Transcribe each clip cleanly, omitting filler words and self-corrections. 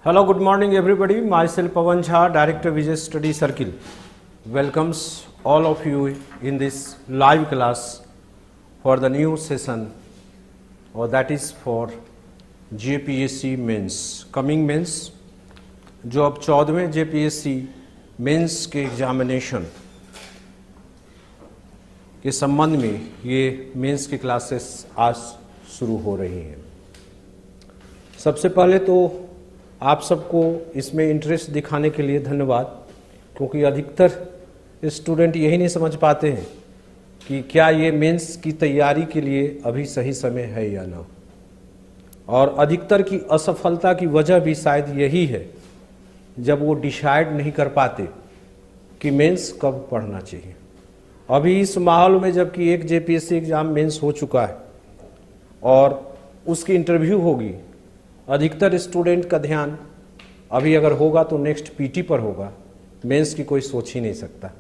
Hello, good morning everybody. Myself Pawan Jha, Director Vijay Study Circle, welcomes all of you in this live class for the new session, or that is for JPSC Mains. Coming Mains, जो अब 14वें JPSC mains के examination के संबंध में ये mains की classes आज शुरू हो रही हैं। सबसे पहले तो आप सबको इसमें इंटरेस्ट दिखाने के लिए धन्यवाद, क्योंकि अधिकतर स्टूडेंट यही नहीं समझ पाते हैं कि क्या ये मेंस की तैयारी के लिए अभी सही समय है या ना, और अधिकतर की असफलता की वजह भी शायद यही है जब वो डिसाइड नहीं कर पाते कि मेंस कब पढ़ना चाहिए। अभी इस माहौल में जबकि एक जेपीएससी एग्ज़ाम मेंस हो चुका है और उसकी इंटरव्यू होगी, अधिकतर स्टूडेंट का ध्यान अभी अगर होगा तो नेक्स्ट पीटी पर होगा, मेंस की कोई सोच ही नहीं सकता।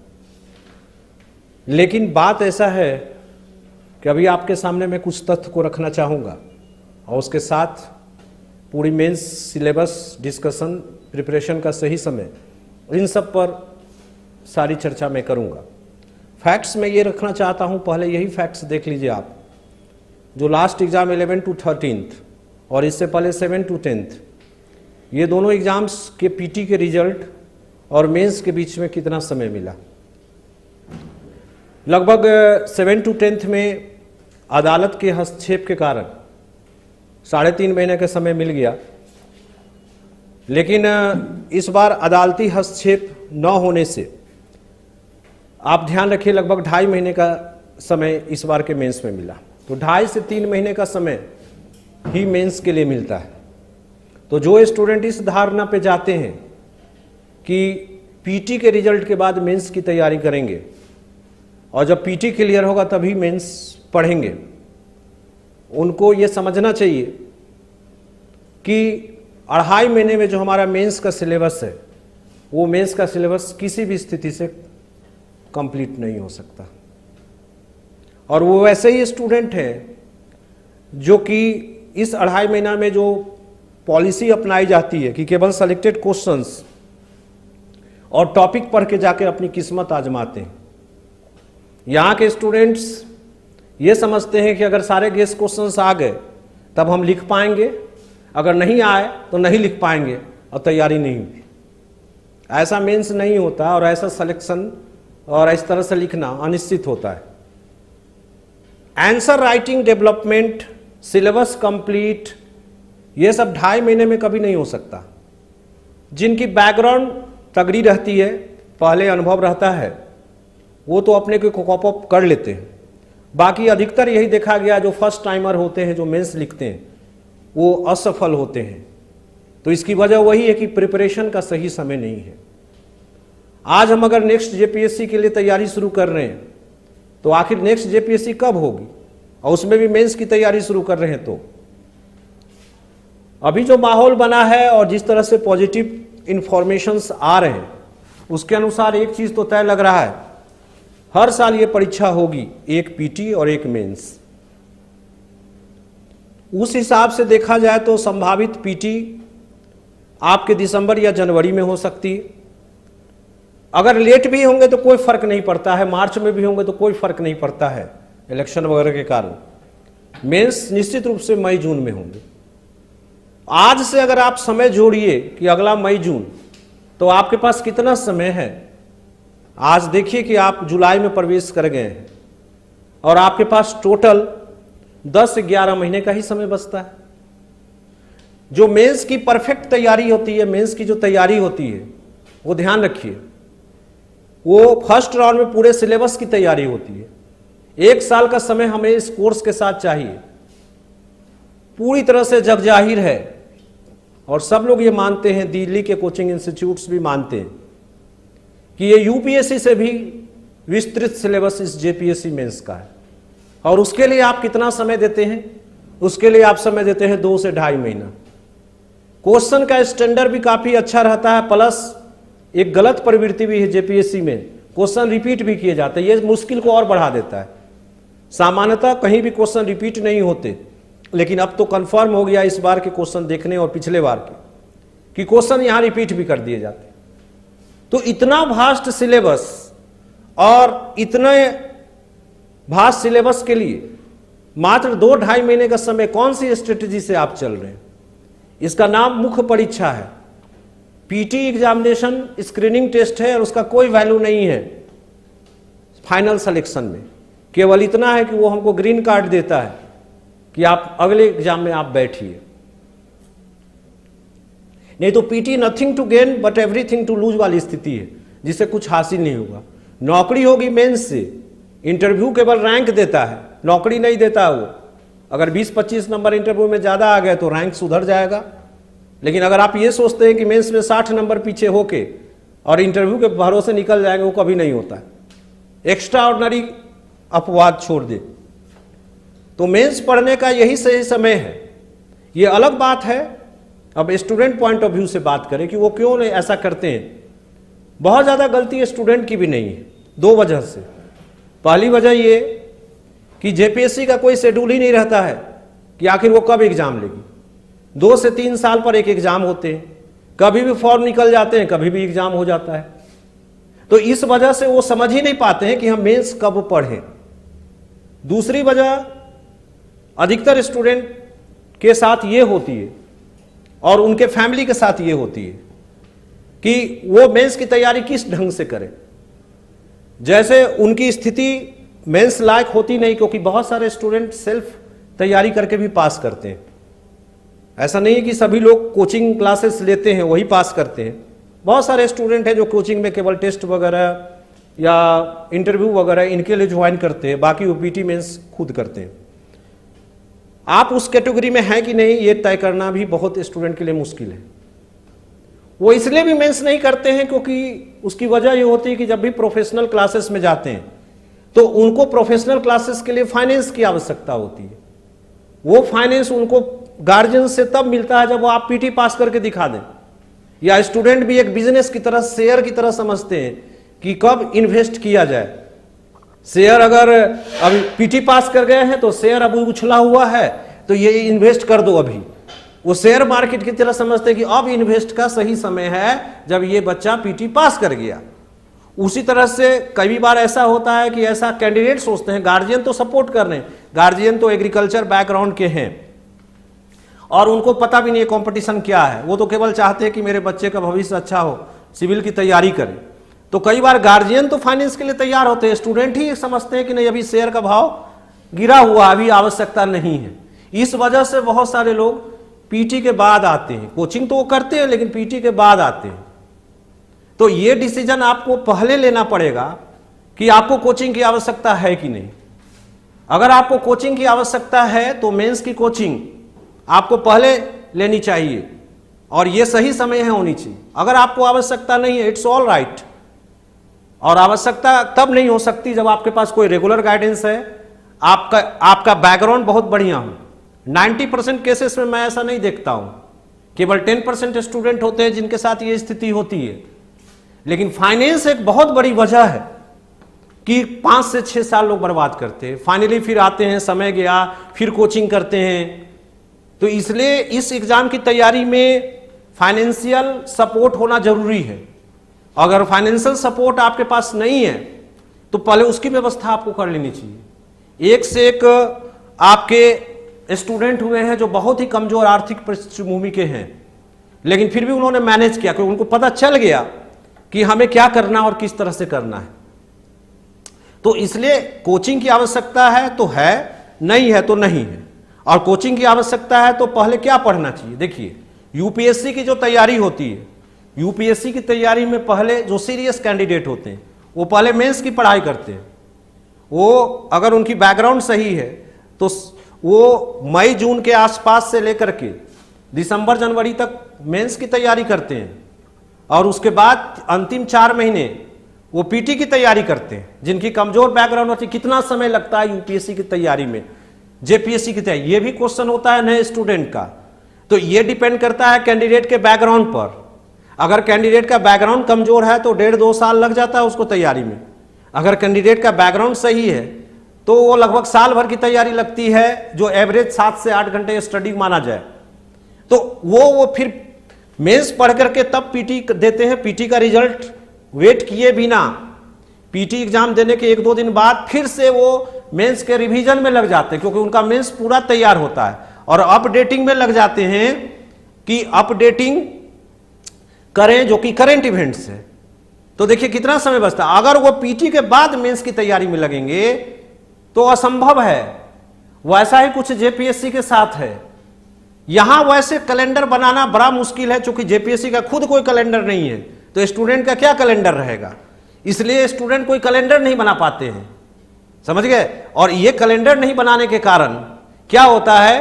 लेकिन बात ऐसा है कि अभी आपके सामने मैं कुछ तथ्य को रखना चाहूँगा और उसके साथ पूरी मेंस सिलेबस डिस्कशन, प्रिपरेशन का सही समय, इन सब पर सारी चर्चा मैं करूँगा। फैक्ट्स में ये रखना चाहता हूँ, पहले यही फैक्ट्स देख लीजिए आप। जो लास्ट एग्ज़ाम 11 to 13 और इससे पहले 7 to 10, ये दोनों एग्ज़ाम्स के पीटी के रिजल्ट और मेंस के बीच में कितना समय मिला। लगभग 7 to 10 में अदालत के हस्तक्षेप के कारण 3.5 महीने का समय मिल गया, लेकिन इस बार अदालती हस्तक्षेप न होने से आप ध्यान रखिए लगभग 2.5 महीने का समय इस बार के मेंस में मिला। तो 2.5 से 3 महीने का समय ही मेंस के लिए मिलता है। तो जो स्टूडेंट इस धारणा पे जाते हैं कि पीटी के रिजल्ट के बाद मेंस की तैयारी करेंगे और जब पीटी क्लियर होगा तभी मेंस पढ़ेंगे, उनको ये समझना चाहिए कि 2.5 महीने में जो हमारा मेंस का सिलेबस है, वो मेंस का सिलेबस किसी भी स्थिति से कंप्लीट नहीं हो सकता। और वो वैसे ही स्टूडेंट हैं जो कि इस 2.5 महीना में जो पॉलिसी अपनाई जाती है कि केवल सेलेक्टेड क्वेश्चंस और टॉपिक पढ़ के जाके अपनी किस्मत आजमाते हैं। यहाँ के स्टूडेंट्स ये समझते हैं कि अगर सारे गेस क्वेश्चंस आ गए तब हम लिख पाएंगे, अगर नहीं आए तो नहीं लिख पाएंगे और तैयारी नहीं हुई। ऐसा मेंस नहीं होता और ऐसा सिलेक्शन और इस तरह से लिखना अनिश्चित होता है। Answer writing development, syllabus complete, ये सब 2.5 महीने में कभी नहीं हो सकता। जिनकी बैकग्राउंड तगड़ी रहती है, पहले अनुभव रहता है, वो तो अपने को कॉप अप कर लेते हैं। बाकी अधिकतर यही देखा गया, जो फर्स्ट टाइमर होते हैं, जो मेंस लिखते हैं, वो असफल होते हैं। तो इसकी वजह वही है कि प्रिपरेशन का सही समय नहीं है। आज हम अगर नेक्स्ट जेपीएससी के लिए तैयारी शुरू कर रहे हैं तो आखिर नेक्स्ट जेपीएससी कब होगी, और उसमें भी मेंस की तैयारी शुरू कर रहे हैं। तो अभी जो माहौल बना है और जिस तरह से पॉजिटिव इंफॉर्मेशंस आ रहे हैं, उसके अनुसार एक चीज तो तय लग रहा है, हर साल ये परीक्षा होगी, एक पीटी और एक मेंस। उस हिसाब से देखा जाए तो संभावित पीटी आपके दिसंबर या जनवरी में हो सकती है। अगर लेट भी होंगे तो कोई फर्क नहीं पड़ता है, मार्च में भी होंगे तो कोई फर्क नहीं पड़ता है इलेक्शन वगैरह के कारण। मेंस निश्चित रूप से मई जून में होंगे। आज से अगर आप समय जोड़िए कि अगला मई जून, तो आपके पास कितना समय है। आज देखिए कि आप जुलाई में प्रवेश कर गए हैं और आपके पास टोटल 10 से 11 महीने का ही समय बचता है। जो मेंस की परफेक्ट तैयारी होती है, मेंस की जो तैयारी होती है, वो ध्यान रखिए, वो फर्स्ट राउंड में पूरे सिलेबस की तैयारी होती है। 1 साल का समय हमें इस कोर्स के साथ चाहिए। पूरी तरह से जग जाहिर है और सब लोग ये मानते हैं, दिल्ली के कोचिंग इंस्टीट्यूट्स भी मानते हैं कि ये यूपीएससी से भी विस्तृत सिलेबस इस जेपीएससी मेंस का है। और उसके लिए आप कितना समय देते हैं? उसके लिए आप समय देते हैं 2 से 2.5 महीना। क्वेश्चन का स्टैंडर्ड भी काफ़ी अच्छा रहता है, प्लस एक गलत प्रवृत्ति भी है जेपीएससी में, क्वेश्चन रिपीट भी किए जाते हैं। ये मुश्किल को और बढ़ा देता है। सामान्यतः कहीं भी क्वेश्चन रिपीट नहीं होते, लेकिन अब तो कंफर्म हो गया इस बार के क्वेश्चन देखने और पिछले बार के कि क्वेश्चन यहां रिपीट भी कर दिए जाते। तो इतना वास्ट सिलेबस और इतने वास्ट सिलेबस के लिए मात्र 2-2.5 महीने का समय कौन सी स्ट्रेटेजी से आप चल रहे हैं? इसका नाम मुख्य परीक्षा है। पीटी एग्जामिनेशन स्क्रीनिंग टेस्ट है और उसका कोई वैल्यू नहीं है फाइनल सिलेक्शन में। केवल इतना है कि वो हमको ग्रीन कार्ड देता है कि आप अगले एग्जाम में आप बैठिए। नहीं तो PT nothing to gain but everything to lose वाली स्थिति है, जिससे कुछ हासिल नहीं होगा। नौकरी होगी मेंस से, इंटरव्यू केवल रैंक देता है, नौकरी नहीं देता वो। अगर 20-25 नंबर इंटरव्यू में ज़्यादा आ गए तो रैंक सुधर जाएगा। लेकिन अगर आप ये सोचते हैं कि मेंस में 60 नंबर पीछे होके और इंटरव्यू के भरोसे निकल जाएंगे, वो कभी नहीं होता है। एक्स्ट्रा ऑर्डिनरी अपवाद छोड़ दे। तो मेंस पढ़ने का यही सही समय है। ये अलग बात है, अब स्टूडेंट पॉइंट ऑफ व्यू से बात करें कि वो क्यों नहीं ऐसा करते हैं। बहुत ज़्यादा गलती स्टूडेंट की भी नहीं है, 2 वजह से। पहली वजह ये कि जेपीएससी का कोई शेड्यूल ही नहीं रहता है कि आखिर वो कब एग्जाम लेगी। 2 से 3 साल पर एक एग्जाम होते हैं, कभी भी फॉर्म निकल जाते हैं, कभी भी एग्जाम हो जाता है। तो इस वजह से वो समझ ही नहीं पाते हैं कि हम मेंस कब पढ़ें। दूसरी वजह अधिकतर स्टूडेंट के साथ ये होती है और उनके फैमिली के साथ ये होती है कि वो मेंस की तैयारी किस ढंग से करें। जैसे उनकी स्थिति मेंस लायक होती नहीं, क्योंकि बहुत सारे स्टूडेंट सेल्फ तैयारी करके भी पास करते हैं। ऐसा नहीं है कि सभी लोग कोचिंग क्लासेस लेते हैं वही पास करते हैं। बहुत सारे स्टूडेंट हैं जो कोचिंग में केवल टेस्ट वगैरह या इंटरव्यू वगैरह इनके लिए ज्वाइन करते हैं, बाकी वो पीटी मेंस खुद करते हैं। आप उस कैटेगरी में हैं कि नहीं, ये तय करना भी बहुत स्टूडेंट के लिए मुश्किल है। वो इसलिए भी मेंस नहीं करते हैं क्योंकि उसकी वजह ये होती है कि जब भी प्रोफेशनल क्लासेस में जाते हैं तो उनको प्रोफेशनल क्लासेस के लिए फाइनेंस की आवश्यकता होती है। वो फाइनेंस उनको गार्जियन से तब मिलता है जब वो आप पीटी पास करके दिखा दें। या स्टूडेंट भी एक बिजनेस की तरह, शेयर की तरह समझते हैं कि कब इन्वेस्ट किया जाए। शेयर अगर अभी पीटी पास कर गए हैं तो शेयर अब उछला हुआ है तो ये इन्वेस्ट कर दो अभी। वो शेयर मार्केट की तरह समझते हैं कि अब इन्वेस्ट का सही समय है जब ये बच्चा पीटी पास कर गया। उसी तरह से कई बार ऐसा होता है कि ऐसा कैंडिडेट सोचते हैं, गार्जियन तो सपोर्ट कर रहे हैं, गार्जियन तो एग्रीकल्चर बैकग्राउंड के हैं और उनको पता भी नहीं है कंपटीशन क्या है। वो तो केवल चाहते हैं कि मेरे बच्चे का भविष्य अच्छा हो, सिविल की तैयारी करें। तो कई बार गार्जियन तो फाइनेंस के लिए तैयार होते हैं, स्टूडेंट ही समझते हैं कि नहीं अभी शेयर का भाव गिरा हुआ, अभी आवश्यकता नहीं है। इस वजह से बहुत सारे लोग पीटी के बाद आते हैं। कोचिंग तो वो करते हैं लेकिन पीटी के बाद आते हैं। तो ये डिसीजन आपको पहले लेना पड़ेगा कि आपको कोचिंग की आवश्यकता है कि नहीं। अगर आपको कोचिंग की आवश्यकता है तो मेंस की कोचिंग आपको पहले लेनी चाहिए और ये सही समय है होनी चाहिए। अगर आपको आवश्यकता नहीं है, इट्स ऑल राइट। और आवश्यकता तब नहीं हो सकती जब आपके पास कोई रेगुलर गाइडेंस है, आपका बैकग्राउंड बहुत बढ़िया हो। 90% केसेस में मैं ऐसा नहीं देखता हूं, केवल 10% स्टूडेंट होते हैं जिनके साथ ये स्थिति होती है। लेकिन फाइनेंस एक बहुत बड़ी वजह है कि 5 से 6 साल लोग बर्बाद करते हैं। फाइनली फिर आते हैं, समय गया, फिर कोचिंग करते हैं। तो इसलिए इस एग्जाम की तैयारी में फाइनेंशियल सपोर्ट होना जरूरी है। अगर फाइनेंशियल सपोर्ट आपके पास नहीं है तो पहले उसकी व्यवस्था आपको कर लेनी चाहिए। एक से एक आपके स्टूडेंट हुए हैं जो बहुत ही कमजोर आर्थिक पृष्ठभूमि के हैं, लेकिन फिर भी उन्होंने मैनेज किया क्योंकि उनको पता चल गया कि हमें क्या करना और किस तरह से करना है। तो इसलिए कोचिंग की आवश्यकता है तो है, नहीं है तो नहीं है। और कोचिंग की आवश्यकता है तो पहले क्या पढ़ना चाहिए। देखिए, यूपीएससी की जो तैयारी होती है, यूपीएससी की तैयारी में पहले जो सीरियस कैंडिडेट होते हैं वो पहले मेंस की पढ़ाई करते हैं। वो अगर उनकी बैकग्राउंड सही है तो वो मई जून के आसपास से लेकर के दिसंबर जनवरी तक मेंस की तैयारी करते हैं और उसके बाद अंतिम 4 महीने वो पीटी की तैयारी करते हैं। जिनकी कमजोर बैकग्राउंड होती है, कितना समय लगता है यूपीएससी की तैयारी में, जेपीएससी की तैयारी, ये भी क्वेश्चन होता है नए स्टूडेंट का। तो ये डिपेंड करता है कैंडिडेट के बैकग्राउंड पर। अगर कैंडिडेट का बैकग्राउंड कमजोर है तो 1.5-2 साल लग जाता है उसको तैयारी में। अगर कैंडिडेट का बैकग्राउंड सही है तो वो लगभग साल भर की तैयारी लगती है, जो एवरेज 7 से 8 घंटे स्टडी माना जाए। तो वो फिर मेंस पढ़ करके तब पीटी देते हैं, पीटी का रिजल्ट वेट किए बिना पीटी एग्जाम देने के 1-2 दिन बाद फिर से वो मेंस के रिवीजन में लग जाते हैं, क्योंकि उनका मेंस पूरा तैयार होता है, और अपडेटिंग में लग जाते हैं कि अपडेटिंग करें जो कि करंट इवेंट्स है। तो देखिए कितना समय बचता है। अगर वो पीटी के बाद मेंस की तैयारी में लगेंगे तो असंभव है। वैसा ही कुछ जेपीएससी के साथ है। यहां वैसे कैलेंडर बनाना बड़ा मुश्किल है, क्योंकि जेपीएससी का खुद कोई कैलेंडर नहीं है, तो स्टूडेंट का क्या कैलेंडर रहेगा, इसलिए स्टूडेंट कोई कैलेंडर नहीं बना पाते हैं, समझ गए। और ये कैलेंडर नहीं बनाने के कारण क्या होता है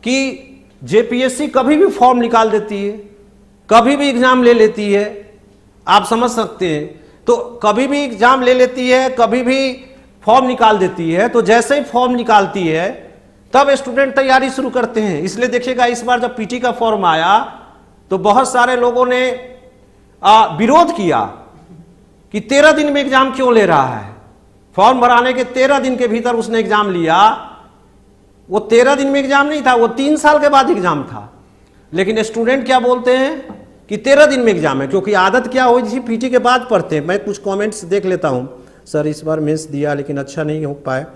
कि जेपीएससी कभी भी फॉर्म निकाल देती है, कभी भी एग्जाम ले लेती है, आप समझ सकते हैं। तो कभी भी एग्जाम ले लेती है, कभी भी फॉर्म निकाल देती है। तो जैसे ही फॉर्म निकालती है तब स्टूडेंट तैयारी शुरू करते हैं। इसलिए देखिएगा इस बार जब पीटी का फॉर्म आया तो बहुत सारे लोगों ने विरोध किया कि 13 दिन में एग्जाम क्यों ले रहा है। फॉर्म भराने के 13 दिन के भीतर उसने एग्जाम लिया। वो 13 दिन में एग्जाम नहीं था, वो 3 साल के बाद एग्जाम था। लेकिन स्टूडेंट क्या बोलते हैं कि 13 दिन में एग्जाम है, क्योंकि आदत क्या हुई थी पीटी के बाद पढ़ते हैं। मैं कुछ कमेंट्स देख लेता हूं। सर इस बार मेंस दिया लेकिन अच्छा नहीं हो पाए,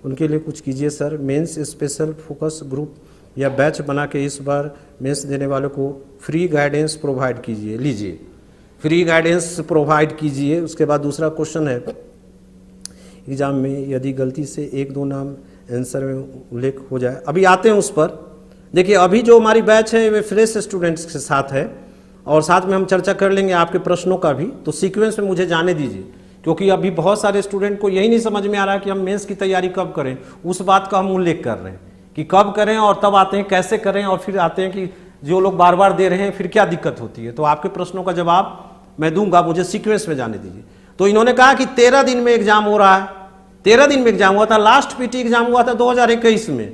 उनके लिए कुछ कीजिए sir. Mains special focus group या बैच बना के इस बार मेंस देने वालों को फ्री गाइडेंस प्रोवाइड कीजिए। लीजिए फ्री गाइडेंस प्रोवाइड कीजिए। उसके बाद दूसरा क्वेश्चन है, एग्जाम में यदि गलती से 1-2 नाम आंसर में उल्लेख हो जाए। अभी आते हैं उस पर। देखिए अभी जो हमारी बैच है वे फ्रेश स्टूडेंट्स के साथ है, और साथ में हम चर्चा कर लेंगे आपके प्रश्नों का भी। तो सीक्वेंस में मुझे जाने दीजिए, क्योंकि अभी बहुत सारे स्टूडेंट को यही नहीं समझ में आ रहा है कि हम मेंस की तैयारी कब करें। उस बात का हम उल्लेख कर रहे हैं कि कब करें, और तब आते हैं कैसे करें, और फिर आते हैं कि जो लोग बार बार दे रहे हैं फिर क्या दिक्कत होती है। तो आपके प्रश्नों का जवाब मैं दूंगा, मुझे सीक्वेंस में जाने दीजिए। तो इन्होंने कहा कि 13 दिन में एग्जाम हो रहा है। 13 दिन में एग्जाम हुआ था। लास्ट पीटी एग्जाम हुआ था 2021 में,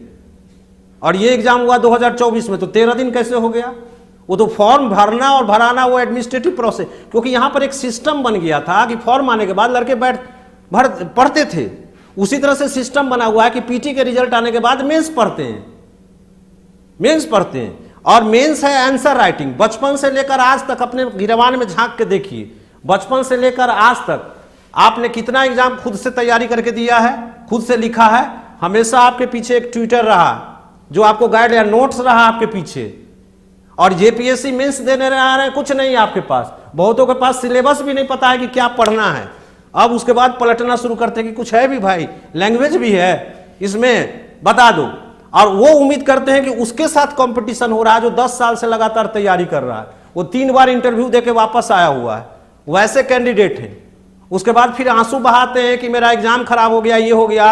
और ये एग्जाम हुआ 2024 में। तो 13 दिन कैसे हो गया? वो तो फॉर्म भरना और भराना वो एडमिनिस्ट्रेटिव प्रोसेस, क्योंकि यहां पर एक सिस्टम बन गया था कि फॉर्म आने के बाद लड़के पढ़ते थे। उसी तरह से सिस्टम बना हुआ है कि पीटी के रिजल्ट आने के बाद मेंस पढ़ते हैं, मेंस पढ़ते हैं। और मेंस है आंसर राइटिंग। बचपन से लेकर आज तक अपने गिरबान में झांक के देखिए, बचपन से लेकर आज तक आपने कितना एग्जाम खुद से तैयारी करके दिया है, खुद से लिखा है। हमेशा आपके पीछे एक ट्यूटर रहा जो आपको गाइड या नोट्स रहा आपके पीछे। और जेपीएससी मेंस देने आ रहे हैं, कुछ नहीं आपके पास। बहुतों के पास सिलेबस भी नहीं पता है कि क्या पढ़ना है। अब उसके बाद पलटना शुरू करते हैं कि कुछ है भी भाई, लैंग्वेज भी है इसमें, बता दो। और वो उम्मीद करते हैं कि उसके साथ कंपटीशन हो रहा है जो 10 साल से लगातार तैयारी कर रहा है। वो 3 बार इंटरव्यू देके वापस आया हुआ है, वैसे कैंडिडेट हैं। उसके बाद फिर आंसू बहाते हैं कि मेरा एग्जाम खराब हो गया, ये हो गया,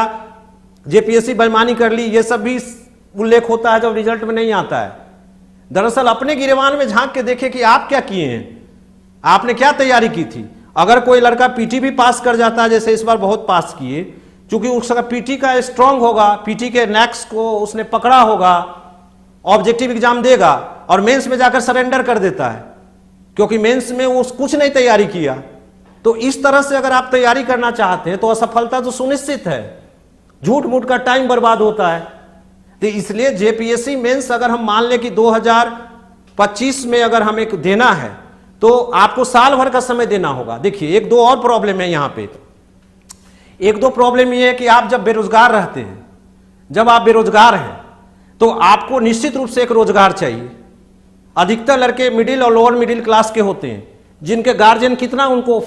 जेपीएससी बेईमानी कर ली। ये सब भी उल्लेख होता है जब रिजल्ट में नहीं आता है। दरअसल अपने गिरबान में झांक के देखे कि आप क्या किए हैं, आपने क्या तैयारी की थी। अगर कोई लड़का पीटी भी पास कर जाता है, जैसे इस बार बहुत पास किए, क्योंकि उसका पीटी का स्ट्रांग होगा, पीटी के नेक्स्ट को उसने पकड़ा होगा, ऑब्जेक्टिव एग्जाम देगा और मेंस में जाकर सरेंडर कर देता है, क्योंकि मेंस में वो कुछ नहीं तैयारी किया। तो इस तरह से अगर आप तैयारी करना चाहते हैं तो असफलता तो सुनिश्चित है, झूठ मूठ का टाइम बर्बाद होता है। तो इसलिए जेपीएससी मेंस अगर हम मान लें कि 2025 में अगर हमें देना है तो आपको साल भर का समय देना होगा। देखिए 1-2 और प्रॉब्लम है यहां पे। 1-2 प्रॉब्लम ये है कि आप जब बेरोजगार रहते हैं, जब आप बेरोजगार हैं तो आपको निश्चित रूप से एक रोजगार चाहिए। अधिकतर लड़के मिडिल और लोअर मिडिल क्लास के होते हैं, जिनके गार्जियन कितना उनको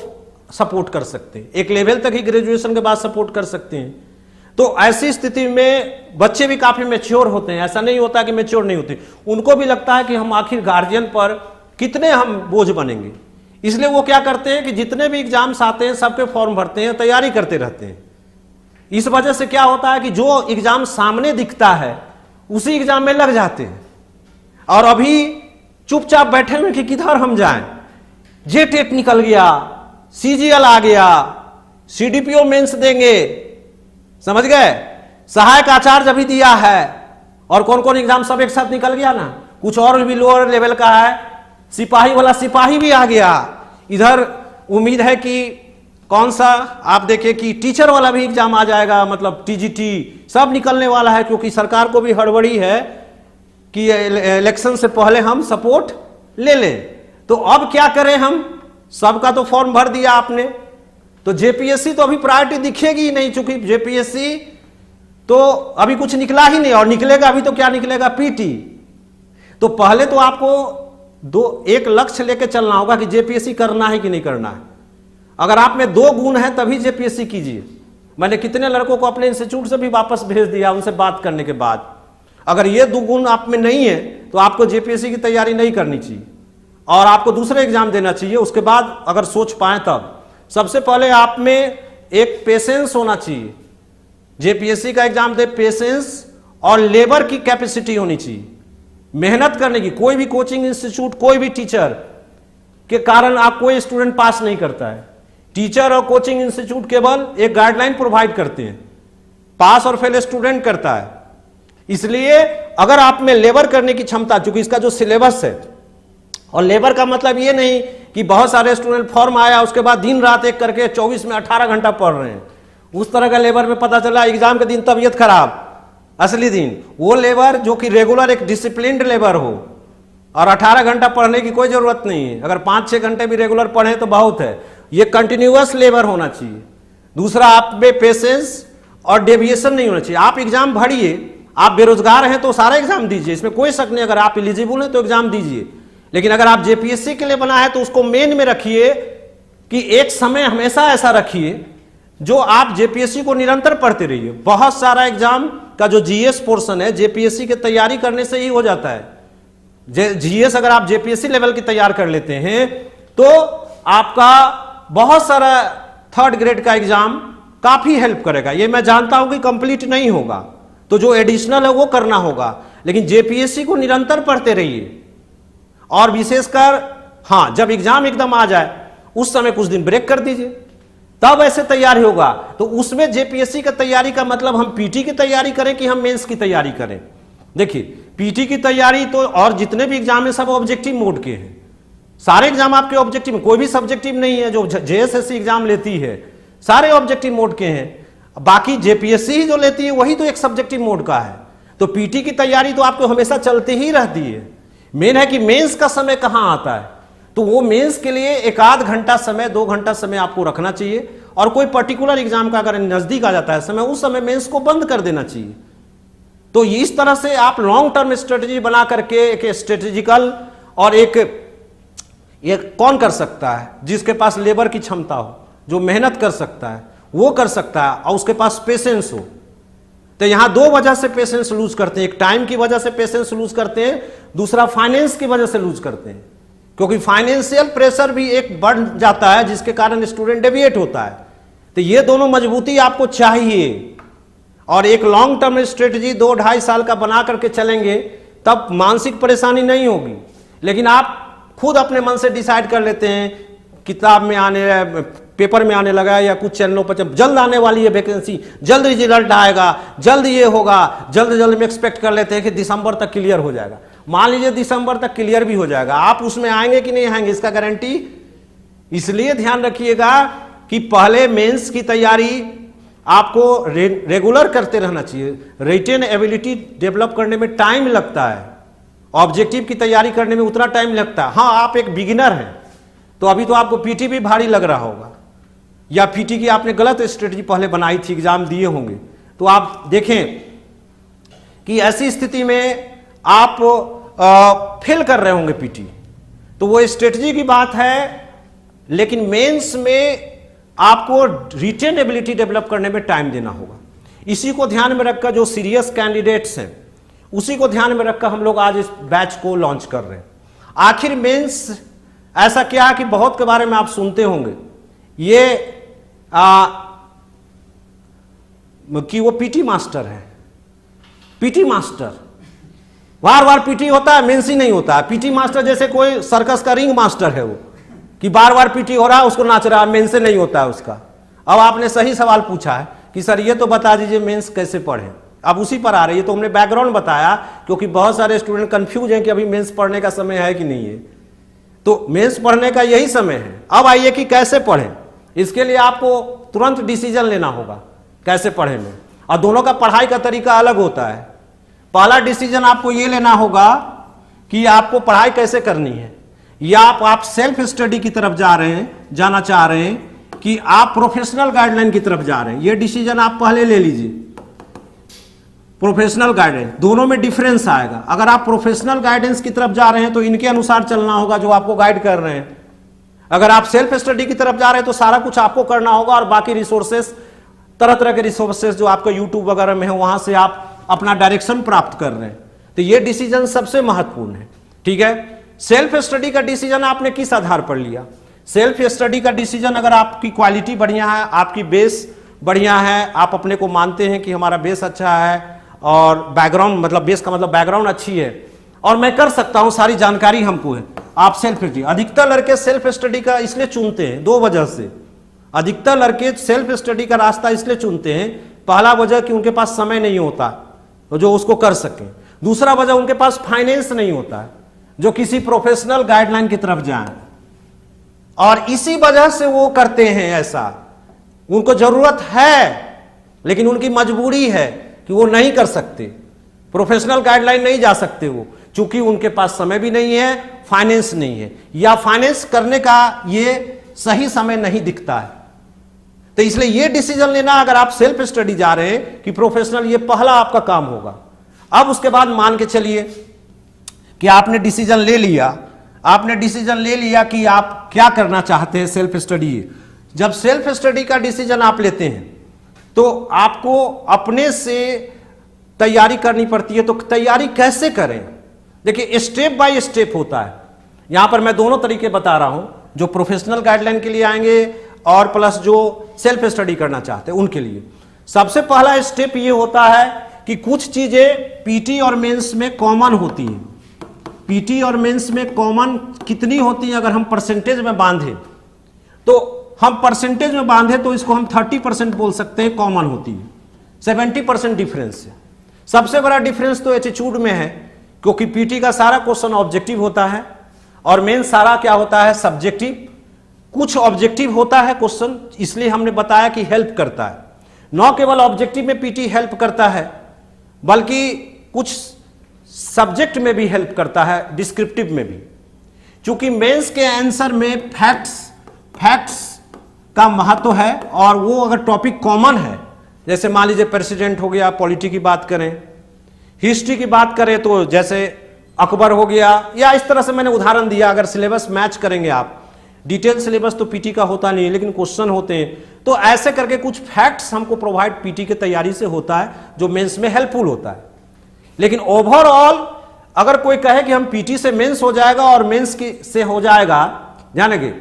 सपोर्ट कर सकते हैं, एक लेवल तक ही ग्रेजुएशन के बाद सपोर्ट कर सकते हैं। तो ऐसी स्थिति में बच्चे भी काफी मैच्योर होते हैं, ऐसा नहीं होता कि मैच्योर नहीं होते। उनको भी लगता है कि हम आखिर गार्जियन पर कितने हम बोझ बनेंगे, इसलिए वो क्या करते हैं कि जितने भी एग्जाम्स आते हैं सबके फॉर्म भरते हैं, तैयारी करते रहते हैं। इस वजह से क्या होता है कि जो एग्जाम सामने दिखता है उसी एग्जाम में लग जाते हैं, और अभी चुपचाप बैठे हुए कि किधर हम जाएं। जेटेट निकल गया, सीजीएल आ गया, सीडीपीओ मेंस देंगे, समझ गए, सहायक आचार्य भी दिया है, और कौन कौन एग्जाम सब एक साथ निकल गया ना। कुछ और भी लोअर लेवल का है, सिपाही वाला सिपाही भी आ गया। इधर उम्मीद है कि कौन सा आप देखिए कि टीचर वाला भी एग्जाम आ जाएगा, मतलब टीजीटी सब निकलने वाला है, क्योंकि सरकार को भी हड़बड़ी है कि इलेक्शन से पहले हम सपोर्ट ले लें। तो अब क्या करें हम, सबका तो फॉर्म भर दिया आपने, तो जेपीएससी तो अभी प्रायोरिटी दिखेगी ही नहीं, चूंकि जेपीएससी तो अभी कुछ निकला ही नहीं, और निकलेगा अभी तो क्या निकलेगा, पीटी। तो पहले तो आपको एक लक्ष्य लेके चलना होगा कि जेपीएससी करना है कि नहीं करना है। अगर आप में 2 गुण है तभी जेपीएससी कीजिए। मैंने कितने लड़कों को अपने इंस्टीट्यूट से भी वापस भेज दिया उनसे बात करने के बाद। अगर ये 2 गुण आप में नहीं है तो आपको जेपीएससी की तैयारी नहीं करनी चाहिए और आपको दूसरे एग्जाम देना चाहिए। उसके बाद अगर सोच पाए तब सबसे पहले आप में एक पेशेंस होना चाहिए। जेपीएससी का एग्जाम दे, पेशेंस और लेबर की कैपेसिटी होनी चाहिए, मेहनत करने की। कोई भी कोचिंग इंस्टीट्यूट, कोई भी टीचर के कारण आप कोई स्टूडेंट पास नहीं करता है। टीचर और कोचिंग इंस्टीट्यूट केवल एक गाइडलाइन प्रोवाइड करते हैं, पास और फेल स्टूडेंट करता है। इसलिए अगर आप में लेबर करने की क्षमता, चूंकि इसका जो सिलेबस है, और लेबर का मतलब ये नहीं कि बहुत सारे स्टूडेंट फॉर्म आया उसके बाद दिन रात एक करके 24 में 18 घंटा पढ़ रहे हैं, उस तरह का लेबर में पता चला एग्जाम के दिन तबीयत खराब, असली दिन। वो लेबर जो कि रेगुलर एक डिसिप्लिन्ड लेबर हो, और 18 घंटा पढ़ने की कोई जरूरत नहीं है। अगर 5-6 घंटे भी रेगुलर पढ़े तो बहुत है। ये कंटिन्यूअस लेबर होना चाहिए। दूसरा, आप में पेशेंस और डेविएशन नहीं होना चाहिए। आप एग्जाम भरिए, आप बेरोजगार हैं तो सारा एग्जाम दीजिए, इसमें कोई शक नहीं। अगर आप एलिजिबल हैं तो एग्जाम दीजिए, लेकिन अगर आप जेपीएससी के लिए बना है तो उसको मेन में रखिए कि एक समय हमेशा ऐसा रखिए जो आप जेपीएससी को निरंतर पढ़ते रहिए। बहुत सारा एग्जाम का जो जीएस पोर्शन है जेपीएससी की तैयारी करने से ही हो जाता है। जीएस अगर आप जेपीएससी लेवल की तैयार कर लेते हैं तो आपका बहुत सारा 3rd ग्रेड का एग्जाम काफी हेल्प करेगा। ये मैं जानता हूं कि कंप्लीट नहीं होगा, तो जो एडिशनल है वो करना होगा, लेकिन जेपीएससी को निरंतर पढ़ते रहिए। और विशेषकर हां, जब एग्जाम एकदम आ जाए उस समय कुछ दिन ब्रेक कर दीजिए, तब ऐसे तैयारी होगा। तो उसमें जेपीएससी का तैयारी का मतलब हम पीटी की तैयारी करें कि हम मेंस की तैयारी करें। देखिए, पीटी की तैयारी तो और जितने भी एग्जाम है सब ऑब्जेक्टिव मोड के हैं। सारे एग्जाम आपके ऑब्जेक्टिव, कोई भी सब्जेक्टिव नहीं है। जो जेएसएससी एग्जाम लेती है सारे ऑब्जेक्टिव मोड के हैं। बाकी जेपीएससी ही जो लेती है वही तो एक सब्जेक्टिव मोड का है। तो पीटी की तैयारी तो आपको हमेशा चलती ही रहती है। मेन है कि मेंस का समय कहां आता है, तो वो मेंस के लिए 1-आध घंटा समय, 2 घंटा समय आपको रखना चाहिए। और कोई पर्टिकुलर एग्जाम का अगर नजदीक आ जाता है समय, उस समय मेंस को बंद कर देना चाहिए। तो इस तरह से आप लॉन्ग टर्म स्ट्रेटेजी बना करके एक स्ट्रेटेजिकल, और एक कौन कर सकता है जिसके पास लेबर की क्षमता हो, जो मेहनत कर सकता है वो कर सकता है, और उसके पास पेशेंस हो। तो यहां 2 वजह से पेशेंस लूज करते हैं। एक टाइम की वजह से पेशेंस लूज करते हैं, दूसरा फाइनेंस की वजह से लूज करते हैं, क्योंकि फाइनेंशियल प्रेशर भी एक बढ़ जाता है जिसके कारण स्टूडेंट डेविएट होता है। तो ये दोनों मजबूती आपको चाहिए। और एक लॉन्ग टर्म स्ट्रेटजी 2-2.5 साल का बना करके चलेंगे तब मानसिक परेशानी नहीं होगी। लेकिन आप खुद अपने मन से डिसाइड कर लेते हैं, किताब में आने, पेपर में आने लगा या कुछ चैनलों पर जल्द आने वाली है वैकेंसी, जल्द रिजल्ट आएगा, जल्द ये होगा, जल्द में एक्सपेक्ट कर लेते हैं कि दिसंबर तक क्लियर हो जाएगा। मान लीजिए दिसंबर तक क्लियर भी हो जाएगा, आप उसमें आएंगे कि नहीं आएंगे इसका गारंटी। इसलिए ध्यान रखिएगा कि पहले मेंस की तैयारी आपको रेगुलर करते रहना चाहिए। रिटेन एबिलिटी डेवलप करने में टाइम लगता है, ऑब्जेक्टिव की तैयारी करने में उतना टाइम लगता है। हाँ, आप एक बिगिनर हैं तो अभी तो आपको पीटी भी भारी लग रहा होगा, या पीटी की आपने गलत स्ट्रेटजी पहले बनाई थी, एग्जाम दिए होंगे। तो आप देखें कि ऐसी स्थिति में आप फेल कर रहे होंगे पीटी, तो वो स्ट्रेटजी की बात है। लेकिन मेंस में आपको रिटेन एबिलिटी डेवलप करने में टाइम देना होगा। इसी को ध्यान में रखकर जो सीरियस कैंडिडेट्स हैं उसी को ध्यान में रखकर हम लोग आज इस बैच को लॉन्च कर रहे हैं। आखिर मेंस ऐसा क्या है कि बहुत के बारे में आप सुनते होंगे ये कि वो पीटी मास्टर है। पीटी मास्टर बार बार पीटी होता है, मेंस ही नहीं होता है। पीटी मास्टर जैसे कोई सर्कस का रिंग मास्टर है वो, कि बार बार पीटी हो रहा है, उसको नाच रहा है, मेंस से नहीं होता है उसका। अब आपने सही सवाल पूछा है कि सर ये तो बता दीजिए मेंस कैसे पढ़े। अब उसी पर आ रही है, तो हमने बैकग्राउंड बताया क्योंकि बहुत सारे स्टूडेंट कंफ्यूज हैं कि अभी मेंस पढ़ने का समय है कि नहीं है। तो मेंस पढ़ने का यही समय है। अब आइए कि कैसे पढ़ें। इसके लिए आपको तुरंत डिसीजन लेना होगा कैसे पढ़े में, और दोनों का पढ़ाई का तरीका अलग होता है। पहला डिसीजन आपको ये लेना होगा कि आपको पढ़ाई कैसे करनी है। या आप सेल्फ स्टडी की तरफ जाना चाह रहे हैं कि आप प्रोफेशनल गाइडलाइन की तरफ जा रहे हैं, ये डिसीजन आप पहले ले लीजिए। प्रोफेशनल गाइडेंस, दोनों में डिफरेंस आएगा। अगर आप प्रोफेशनल गाइडेंस की तरफ जा रहे हैं तो इनके अनुसार चलना होगा जो आपको गाइड कर रहे हैं। अगर आप सेल्फ स्टडी की तरफ जा रहे हैं तो सारा कुछ आपको करना होगा और बाकी रिसोर्सेस, तरह तरह के रिसोर्सेस जो आपका यूट्यूब वगैरह में है, वहां से आप अपना डायरेक्शन प्राप्त कर रहे हैं। तो ये डिसीजन सबसे महत्वपूर्ण है, ठीक है। सेल्फ स्टडी का डिसीजन आपने किस आधार पर लिया? सेल्फ स्टडी का डिसीजन अगर आपकी क्वालिटी बढ़िया है, आपकी बेस बढ़िया है, आप अपने को मानते हैं कि हमारा बेस अच्छा है और बैकग्राउंड, मतलब बेस का मतलब बैकग्राउंड अच्छी है और मैं कर सकता हूं, सारी जानकारी हमको है, आप सेल्फ स्टडी। अधिकतर लड़के सेल्फ स्टडी का इसलिए चुनते हैं दो वजह से। अधिकतर लड़के सेल्फ स्टडी का रास्ता इसलिए चुनते हैं, पहला वजह कि उनके पास समय नहीं होता तो जो उसको कर सके, दूसरा वजह उनके पास फाइनेंस नहीं होता है जो किसी प्रोफेशनल गाइडलाइन की तरफ जाए, और इसी वजह से वो करते हैं ऐसा। उनको जरूरत है लेकिन उनकी मजबूरी है कि वो नहीं कर सकते, प्रोफेशनल गाइडलाइन नहीं जा सकते वो, चूंकि उनके पास समय भी नहीं है, फाइनेंस नहीं है, या फाइनेंस करने का ये सही समय नहीं दिखता है। तो इसलिए ये डिसीजन लेना, अगर आप सेल्फ स्टडी जा रहे हैं कि प्रोफेशनल, ये पहला आपका काम होगा। अब उसके बाद मान के चलिए कि आपने डिसीजन ले लिया, आपने डिसीजन ले लिया कि आप क्या करना चाहते हैं सेल्फ स्टडी। जब सेल्फ स्टडी का डिसीजन आप लेते हैं तो आपको अपने से तैयारी करनी पड़ती है। तो तैयारी कैसे करें? देखिए, स्टेप बाय स्टेप होता है। यहां पर मैं दोनों तरीके बता रहा हूं, जो प्रोफेशनल गाइडलाइन के लिए आएंगे और प्लस जो सेल्फ स्टडी करना चाहते हैं उनके लिए। सबसे पहला स्टेप ये होता है कि कुछ चीजें पीटी और मेंस में कॉमन होती हैं। पीटी और मेंस में कॉमन कितनी होती है? अगर हम परसेंटेज में बांधे तो हम परसेंटेज में बांधे तो इसको हम 30% बोल सकते हैं कॉमन होती है, 70% डिफरेंस है। सबसे बड़ा डिफरेंस तो एटीट्यूड में है, क्योंकि पीटी का सारा क्वेश्चन ऑब्जेक्टिव होता है और मेंस सारा क्या होता है? सब्जेक्टिव। कुछ ऑब्जेक्टिव होता है क्वेश्चन, इसलिए हमने बताया कि हेल्प करता है। न केवल ऑब्जेक्टिव में पीटी हेल्प करता है बल्कि कुछ सब्जेक्ट में भी हेल्प करता है, डिस्क्रिप्टिव में भी। चूंकि मेंस के आंसर में फैक्ट्स का महत्व है और वो अगर टॉपिक कॉमन है, जैसे मान लीजिए प्रेसिडेंट हो गया, पॉलिटी की बात करें, हिस्ट्री की बात करें तो जैसे अकबर हो गया, या इस तरह से मैंने उदाहरण दिया। अगर सिलेबस मैच करेंगे आप, डिटेल सिलेबस तो पीटी का होता नहीं है लेकिन क्वेश्चन होते हैं, तो ऐसे करके कुछ फैक्ट्स हमको प्रोवाइड पीटी की तैयारी से होता है जो मेंस में हेल्पफुल होता है। लेकिन ओवरऑल अगर कोई कहे कि हम पीटी से मेंस हो जाएगा और मेंस से हो जाएगा, जानेंगे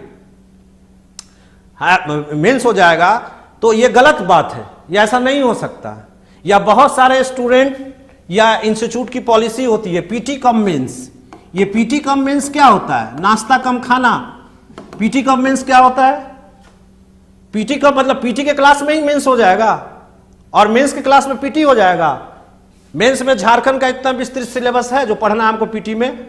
मेंस हो जाएगा, तो यह गलत बात है, यह ऐसा नहीं हो सकता। या बहुत सारे स्टूडेंट या इंस्टीट्यूट की पॉलिसी होती है पीटी कम मेंस। ये पीटी कम मेंस क्या होता है? नाश्ता कम खाना। पीटी कम मेंस क्या होता है? पीटी का मतलब पीटी के क्लास में ही मेंस हो जाएगा और मेंस के क्लास में पीटी हो जाएगा। मेंस में झारखंड का इतना विस्तृत सिलेबस है जो पढ़ना है हमको पीटी में।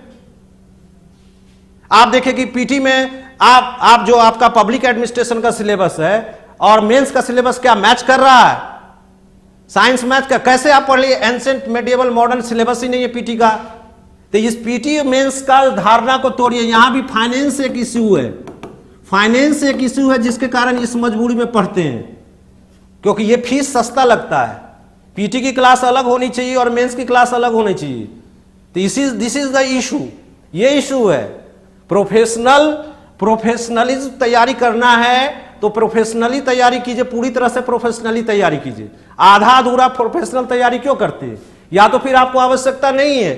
आप देखें कि पीटी में आप जो आपका पब्लिक एडमिनिस्ट्रेशन का सिलेबस है और मेंस का सिलेबस क्या मैच कर रहा है? साइंस मैथ का कैसे आप पढ़ लिए? एंशिएंट मेडिएवल मॉडर्न सिलेबस ही नहीं है पीटी का। तो इस पीटी मेंस का धारणा को तोड़िए। यहां भी फाइनेंस एक इश्यू है, फाइनेंस एक इश्यू है जिसके कारण इस मजबूरी में पढ़ते हैं, क्योंकि ये फीस सस्ता लगता है। पीटी की क्लास अलग होनी चाहिए और मेंस की क्लास अलग होनी चाहिए। तो दिस इज द इशू, ये इशू है। प्रोफेशनलिज्म तैयारी करना है तो प्रोफेशनली तैयारी कीजिए, पूरी तरह से प्रोफेशनली तैयारी कीजिए। आधा अधूरा प्रोफेशनल तैयारी क्यों करते हैं? या तो फिर आपको आवश्यकता नहीं है।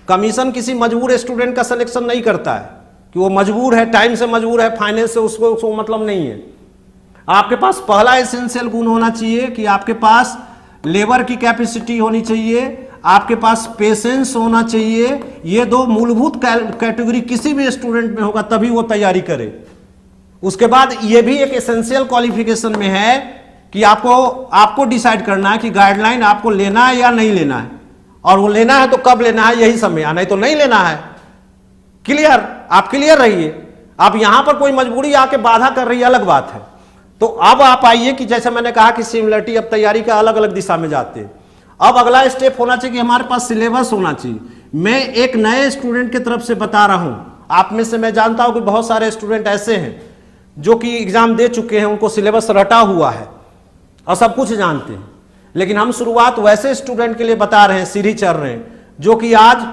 कमीशन किसी मजबूर स्टूडेंट का सिलेक्शन नहीं करता है कि वो मजबूर है, टाइम से मजबूर है, फाइनेंस से उसको मतलब नहीं है। आपके पास पहला एसेंशियल गुण होना चाहिए कि आपके पास लेबर की कैपेसिटी होनी चाहिए, आपके पास पेशेंस होना चाहिए। ये दो मूलभूत कैटेगरी किसी भी स्टूडेंट में होगा तभी वो तैयारी करे। उसके बाद ये भी एक एसेंशियल क्वालिफिकेशन में है कि आपको डिसाइड करना है कि गाइडलाइन आपको लेना है या नहीं लेना है, और वो लेना है तो कब लेना है यही समय, नहीं तो नहीं लेना है। क्लियर? आप क्लियर रहिए। आप यहां पर कोई मजबूरी आके बाधा कर रही है, अलग बात है। तो अब आप आइए कि जैसे मैंने कहा कि सिमिलरिटी, अब तैयारी का अलग अलग दिशा में जाते हैं। अब अगला स्टेप होना चाहिए कि हमारे पास सिलेबस होना चाहिए। मैं एक नए स्टूडेंट की तरफ से बता रहा हूं आप में से मैं जानता हूं कि बहुत सारे स्टूडेंट ऐसे हैं जो कि एग्जाम दे चुके हैं, उनको सिलेबस रटा हुआ है और सब कुछ जानते हैं, लेकिन हम शुरुआत वैसे स्टूडेंट के लिए बता रहे हैं, सीढ़ी चढ़ रहे हैं, जो कि आज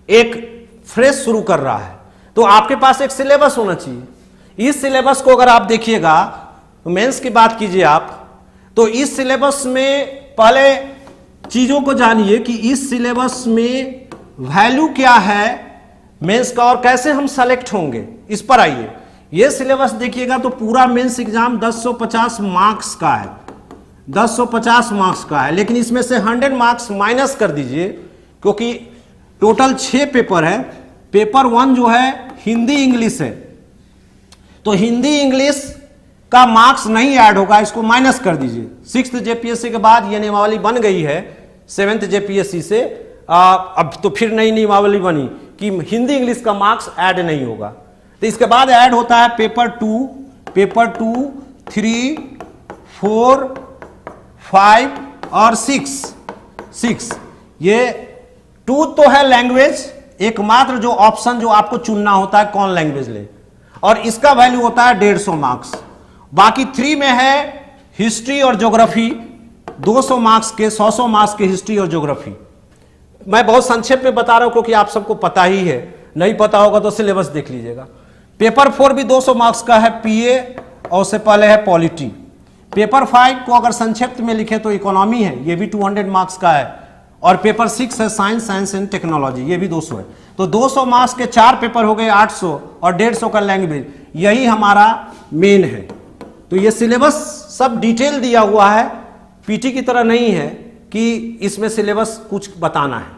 एक फ्रेश शुरू कर रहा है। तो आपके पास एक सिलेबस होना चाहिए। इस सिलेबस को अगर आप देखिएगा, मेंस की बात कीजिए आप, तो इस सिलेबस में पहले चीजों को जानिए कि इस सिलेबस में वैल्यू क्या है मेंस का और कैसे हम सेलेक्ट होंगे, इस पर आइए। ये सिलेबस देखिएगा तो पूरा मेंस एग्जाम 1050 मार्क्स का है, 1050 मार्क्स का है, लेकिन इसमें से 100 मार्क्स माइनस कर दीजिए, क्योंकि टोटल 6 पेपर है। पेपर 1 जो है हिंदी इंग्लिश है, तो हिंदी इंग्लिश का मार्क्स नहीं ऐड होगा, इसको माइनस कर दीजिए। 6th जेपीएससी के बाद ये नियमावली बन गई है 7th जेपीएससी से, अब तो फिर नई नियमावली बनी कि हिंदी इंग्लिश का मार्क्स ऐड नहीं होगा। तो इसके बाद ऐड होता है पेपर 2, 3, 4, 5 और 6। ये 2 तो है लैंग्वेज, एकमात्र जो ऑप्शन जो आपको चुनना होता है कौन लैंग्वेज ले, और इसका वैल्यू होता है 150 मार्क्स। बाकी 3 में है हिस्ट्री और ज्योग्राफी, 200 मार्क्स के, 100 मार्क्स के हिस्ट्री और ज्योग्राफी। मैं बहुत संक्षेप में बता रहा हूं क्योंकि आप सबको पता ही है, नहीं पता होगा तो सिलेबस देख लीजिएगा। पेपर 4 भी 200 मार्क्स का है, पीए, और उससे पहले है पॉलिटी। पेपर 5 को अगर संक्षिप्त में लिखे तो इकोनॉमी है, ये भी 200 मार्क्स का है, और पेपर 6 है साइंस एंड टेक्नोलॉजी, ये भी 200 है। तो 200 मार्क्स के 4 पेपर हो गए 800, और 150 का लैंग्वेज, यही हमारा मेन है। तो ये सिलेबस सब डिटेल दिया हुआ है, पीटी की तरह नहीं है कि इसमें सिलेबस कुछ बताना है।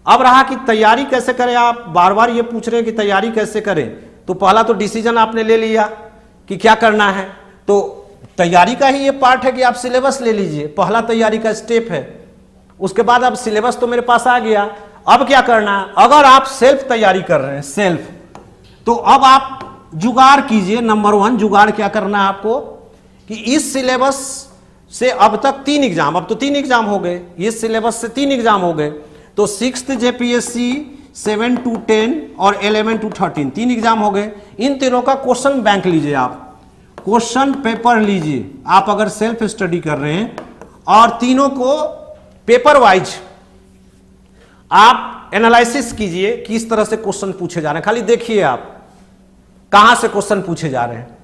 अब रहा कि तैयारी कैसे करें, आप बार बार ये पूछ रहे हैं कि तैयारी कैसे करें, तो पहला तो डिसीजन आपने ले लिया कि क्या करना है, तो तैयारी का ही ये पार्ट है कि आप सिलेबस ले लीजिए, पहला तैयारी का स्टेप है। उसके बाद अब सिलेबस तो मेरे पास आ गया, अब क्या करना है। अगर आप सेल्फ तैयारी कर रहे हैं, सेल्फ, तो अब आप जुगाड़ कीजिए। नंबर 1 जुगाड़ क्या करना है आपको कि इस सिलेबस से अब तक 3 एग्जाम, अब तो 3 एग्जाम हो गए, इस सिलेबस से 3 एग्जाम हो गए, तो 6th जेपीएससी, 7 to 10 और 11 to 13, 3 एग्जाम हो गए। इन तीनों का क्वेश्चन बैंक लीजिए, आप क्वेश्चन पेपर लीजिए, आप अगर सेल्फ स्टडी कर रहे हैं, और तीनों को पेपर वाइज आप एनालिसिस कीजिए कि इस तरह से क्वेश्चन पूछे जा रहे हैं। खाली देखिए आप कहां से क्वेश्चन पूछे जा रहे हैं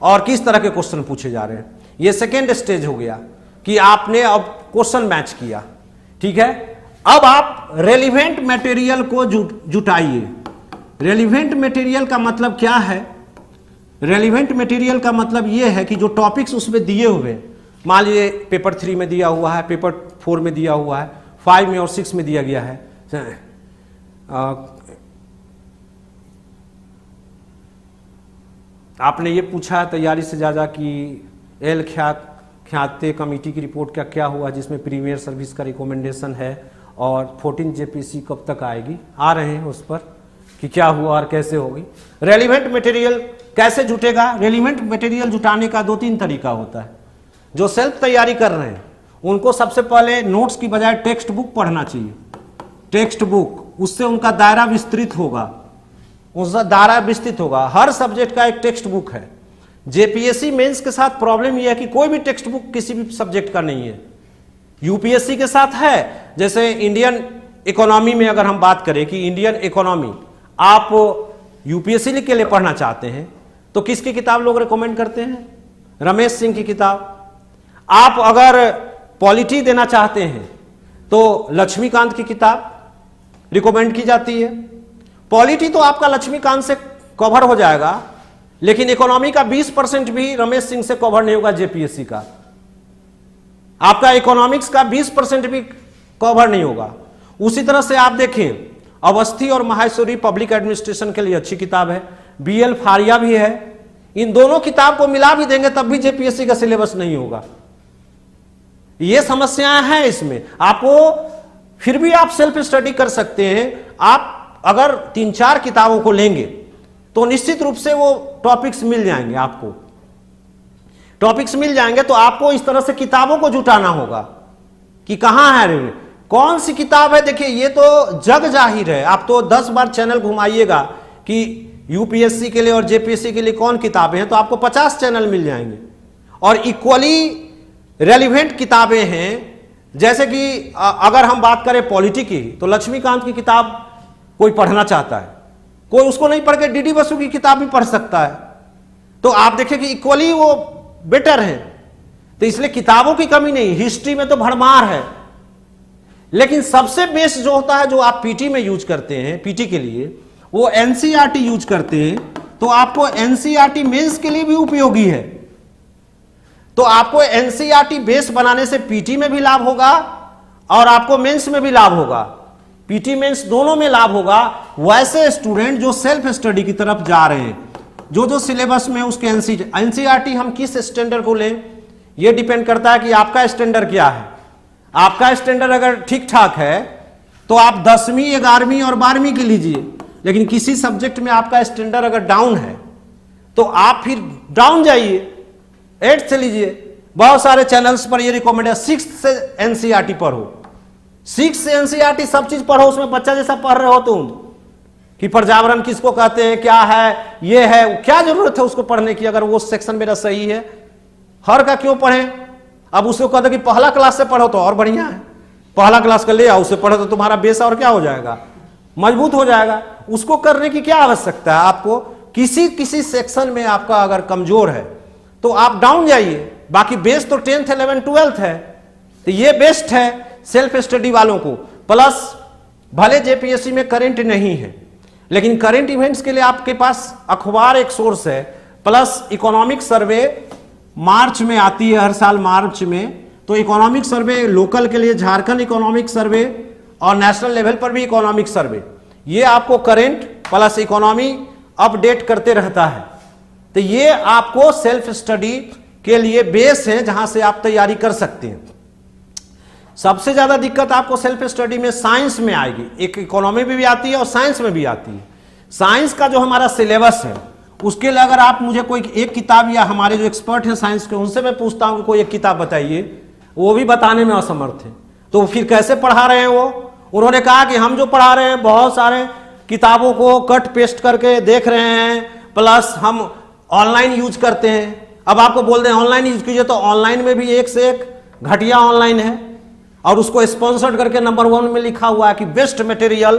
और किस तरह के क्वेश्चन पूछे जा रहे हैं। ये सेकेंड स्टेज हो गया कि आपने अब क्वेश्चन मैच किया, ठीक है। अब आप रेलिवेंट मटेरियल को जुटाइए। रेलिवेंट मटेरियल का मतलब क्या है? रेलिवेंट मटेरियल का मतलब यह है कि जो टॉपिक्स उसमें दिए हुए, मान लीजिए पेपर 3 में दिया हुआ है, पेपर 4 में दिया हुआ है, 5 में और 6 में दिया गया है। आपने ये पूछा तैयारी से ज़्यादा कि एल ख्याते कमेटी की रिपोर्ट का क्या हुआ, जिसमें प्रीमियर सर्विस का रिकमेंडेशन है, और 14 जेपीसी कब तक आएगी, आ रहे हैं उस पर कि क्या हुआ और कैसे होगी। रेलिवेंट मटेरियल कैसे जुटेगा? रेलिवेंट मटेरियल जुटाने का 2-3 तरीका होता है। जो सेल्फ तैयारी कर रहे हैं उनको सबसे पहले नोट्स की बजाय टेक्स्ट बुक पढ़ना चाहिए। टेक्स्ट बुक, उससे उनका दायरा विस्तृत होगा, उसका दायरा विस्तृत होगा। हर सब्जेक्ट का एक टेक्स्ट बुक है। जेपीएससी मेंस के साथ प्रॉब्लम यह है कि कोई भी टेक्स्ट बुक किसी भी सब्जेक्ट का नहीं है। यूपीएससी के साथ है, जैसे इंडियन इकोनॉमी में अगर हम बात करें कि इंडियन इकोनॉमी आप यूपीएससी के लिए पढ़ना चाहते हैं तो किसकी किताब लोग रिकमेंड करते हैं? रमेश सिंह की किताब। आप अगर पॉलिटी देना चाहते हैं तो लक्ष्मीकांत की किताब रिकमेंड की जाती है। पॉलिटी तो आपका लक्ष्मीकांत से कवर हो जाएगा, लेकिन इकोनॉमी का 20% भी रमेश सिंह से कवर नहीं होगा। जेपीएससी का आपका इकोनॉमिक्स का 20% भी कवर नहीं होगा। उसी तरह से आप देखें, अवस्थी और माहेश्वरी पब्लिक एडमिनिस्ट्रेशन के लिए अच्छी किताब है, बीएल फारिया भी है। इन दोनों किताब को मिला भी देंगे तब भी जेपीएससी का सिलेबस नहीं होगा। ये समस्याएं हैं इसमें। आपको फिर भी आप सेल्फ स्टडी कर सकते हैं। आप अगर 3-4 किताबों को लेंगे तो निश्चित रूप से वो टॉपिक्स मिल जाएंगे। आपको टॉपिक्स मिल जाएंगे तो आपको इस तरह से किताबों को जुटाना होगा कि कहां है, कौन सी किताब है। देखिए ये तो जग जाहिर है, आप तो 10 बार चैनल घुमाइएगा, कि यूपीएससी के लिए और जेपीएससी के लिए कौन किताबें हैं, तो आपको 50 चैनल मिल जाएंगे। और इक्वली रेलिवेंट किताबें हैं, जैसे कि अगर हम बात करें पॉलिटी की, तो लक्ष्मीकांत की किताब कोई पढ़ना चाहता है, कोई उसको नहीं पढ़ के डीडी बसु की किताब भी पढ़ सकता है। तो आप देखिए कि इक्वली वो बेटर है। तो इसलिए किताबों की कमी नहीं, हिस्ट्री में तो भरमार है, लेकिन सबसे बेस्ट जो होता है, जो आप पीटी में यूज करते हैं, पीटी के लिए वो एनसीईआरटी यूज करते हैं, तो आपको एनसीईआरटी मेंस के लिए भी उपयोगी है। तो आपको एनसीईआरटी बेस बनाने से पीटी में भी लाभ होगा और आपको मेंस में भी लाभ होगा, पीटी मेंस दोनों में लाभ होगा। वैसे स्टूडेंट जो सेल्फ स्टडी की तरफ जा रहे हैं, जो सिलेबस में उसके एनसीईआरटी हम किस स्टैंडर्ड को लें, यह डिपेंड करता है कि आपका स्टैंडर्ड क्या है। आपका स्टैंडर्ड अगर ठीक ठाक है तो आप 10वीं 11वीं और 12वीं की लीजिए, लेकिन किसी सब्जेक्ट में आपका स्टैंडर्ड अगर डाउन है तो आप फिर डाउन जाइए, 8th से लीजिए। बहुत सारे चैनल्स पर ये रिकमेंड है 6th से एनसीईआरटी पढ़ो, 6th से एनसीईआरटी सब चीज पढ़ो, उसमें बच्चा जैसा पढ़ रहे हो तुम कि पर्यावरण किसको कहते हैं, क्या है, ये है, क्या जरूरत है उसको पढ़ने की अगर वो सेक्शन मेरा सही है। हर का क्यों पढ़ें? अब उसको कहते कि पहला क्लास से पढ़ो तो और बढ़िया है, पहला क्लास का ले आओ, उससे पढ़ो तो तुम्हारा बेस और क्या हो जाएगा, मजबूत हो जाएगा। उसको करने की क्या आवश्यकता है आपको? किसी सेक्शन में आपका अगर कमजोर है तो आप डाउन जाइए, बाकी बेस तो 10th 11th 12th है। तो ये बेस्ट है सेल्फ स्टडी वालों को। प्लस भले जेपीएससी में करंट नहीं है, लेकिन करंट इवेंट्स के लिए आपके पास अखबार एक सोर्स है, प्लस इकोनॉमिक सर्वे मार्च में आती है, हर साल मार्च में। तो इकोनॉमिक सर्वे लोकल के लिए झारखंड इकोनॉमिक सर्वे और नेशनल लेवल पर भी इकोनॉमिक सर्वे, ये आपको करंट प्लस इकोनॉमी अपडेट करते रहता है। तो ये आपको सेल्फ स्टडी के लिए बेस है जहां से आप तैयारी कर सकते हैं। सबसे ज्यादा दिक्कत आपको सेल्फ स्टडी में साइंस में आएगी, एक इकोनॉमी में भी आती है और साइंस में भी आती है। साइंस का जो हमारा सिलेबस है उसके लिए अगर आप मुझे कोई एक किताब, या हमारे जो एक्सपर्ट हैं साइंस के उनसे मैं पूछता हूं कि कोई एक किताब बताइए, वो भी बताने में असमर्थ है। तो फिर कैसे पढ़ा रहे हैं वो? उन्होंने कहा कि हम जो पढ़ा रहे हैं बहुत सारे किताबों को कट पेस्ट करके देख रहे हैं, प्लस हम ऑनलाइन यूज करते हैं। अब आपको बोल दें ऑनलाइन यूज कीजिए, तो ऑनलाइन में भी एक से एक घटिया ऑनलाइन है और उसको स्पॉन्सर्ड करके नंबर 1 में लिखा हुआ है कि बेस्ट मटेरियल,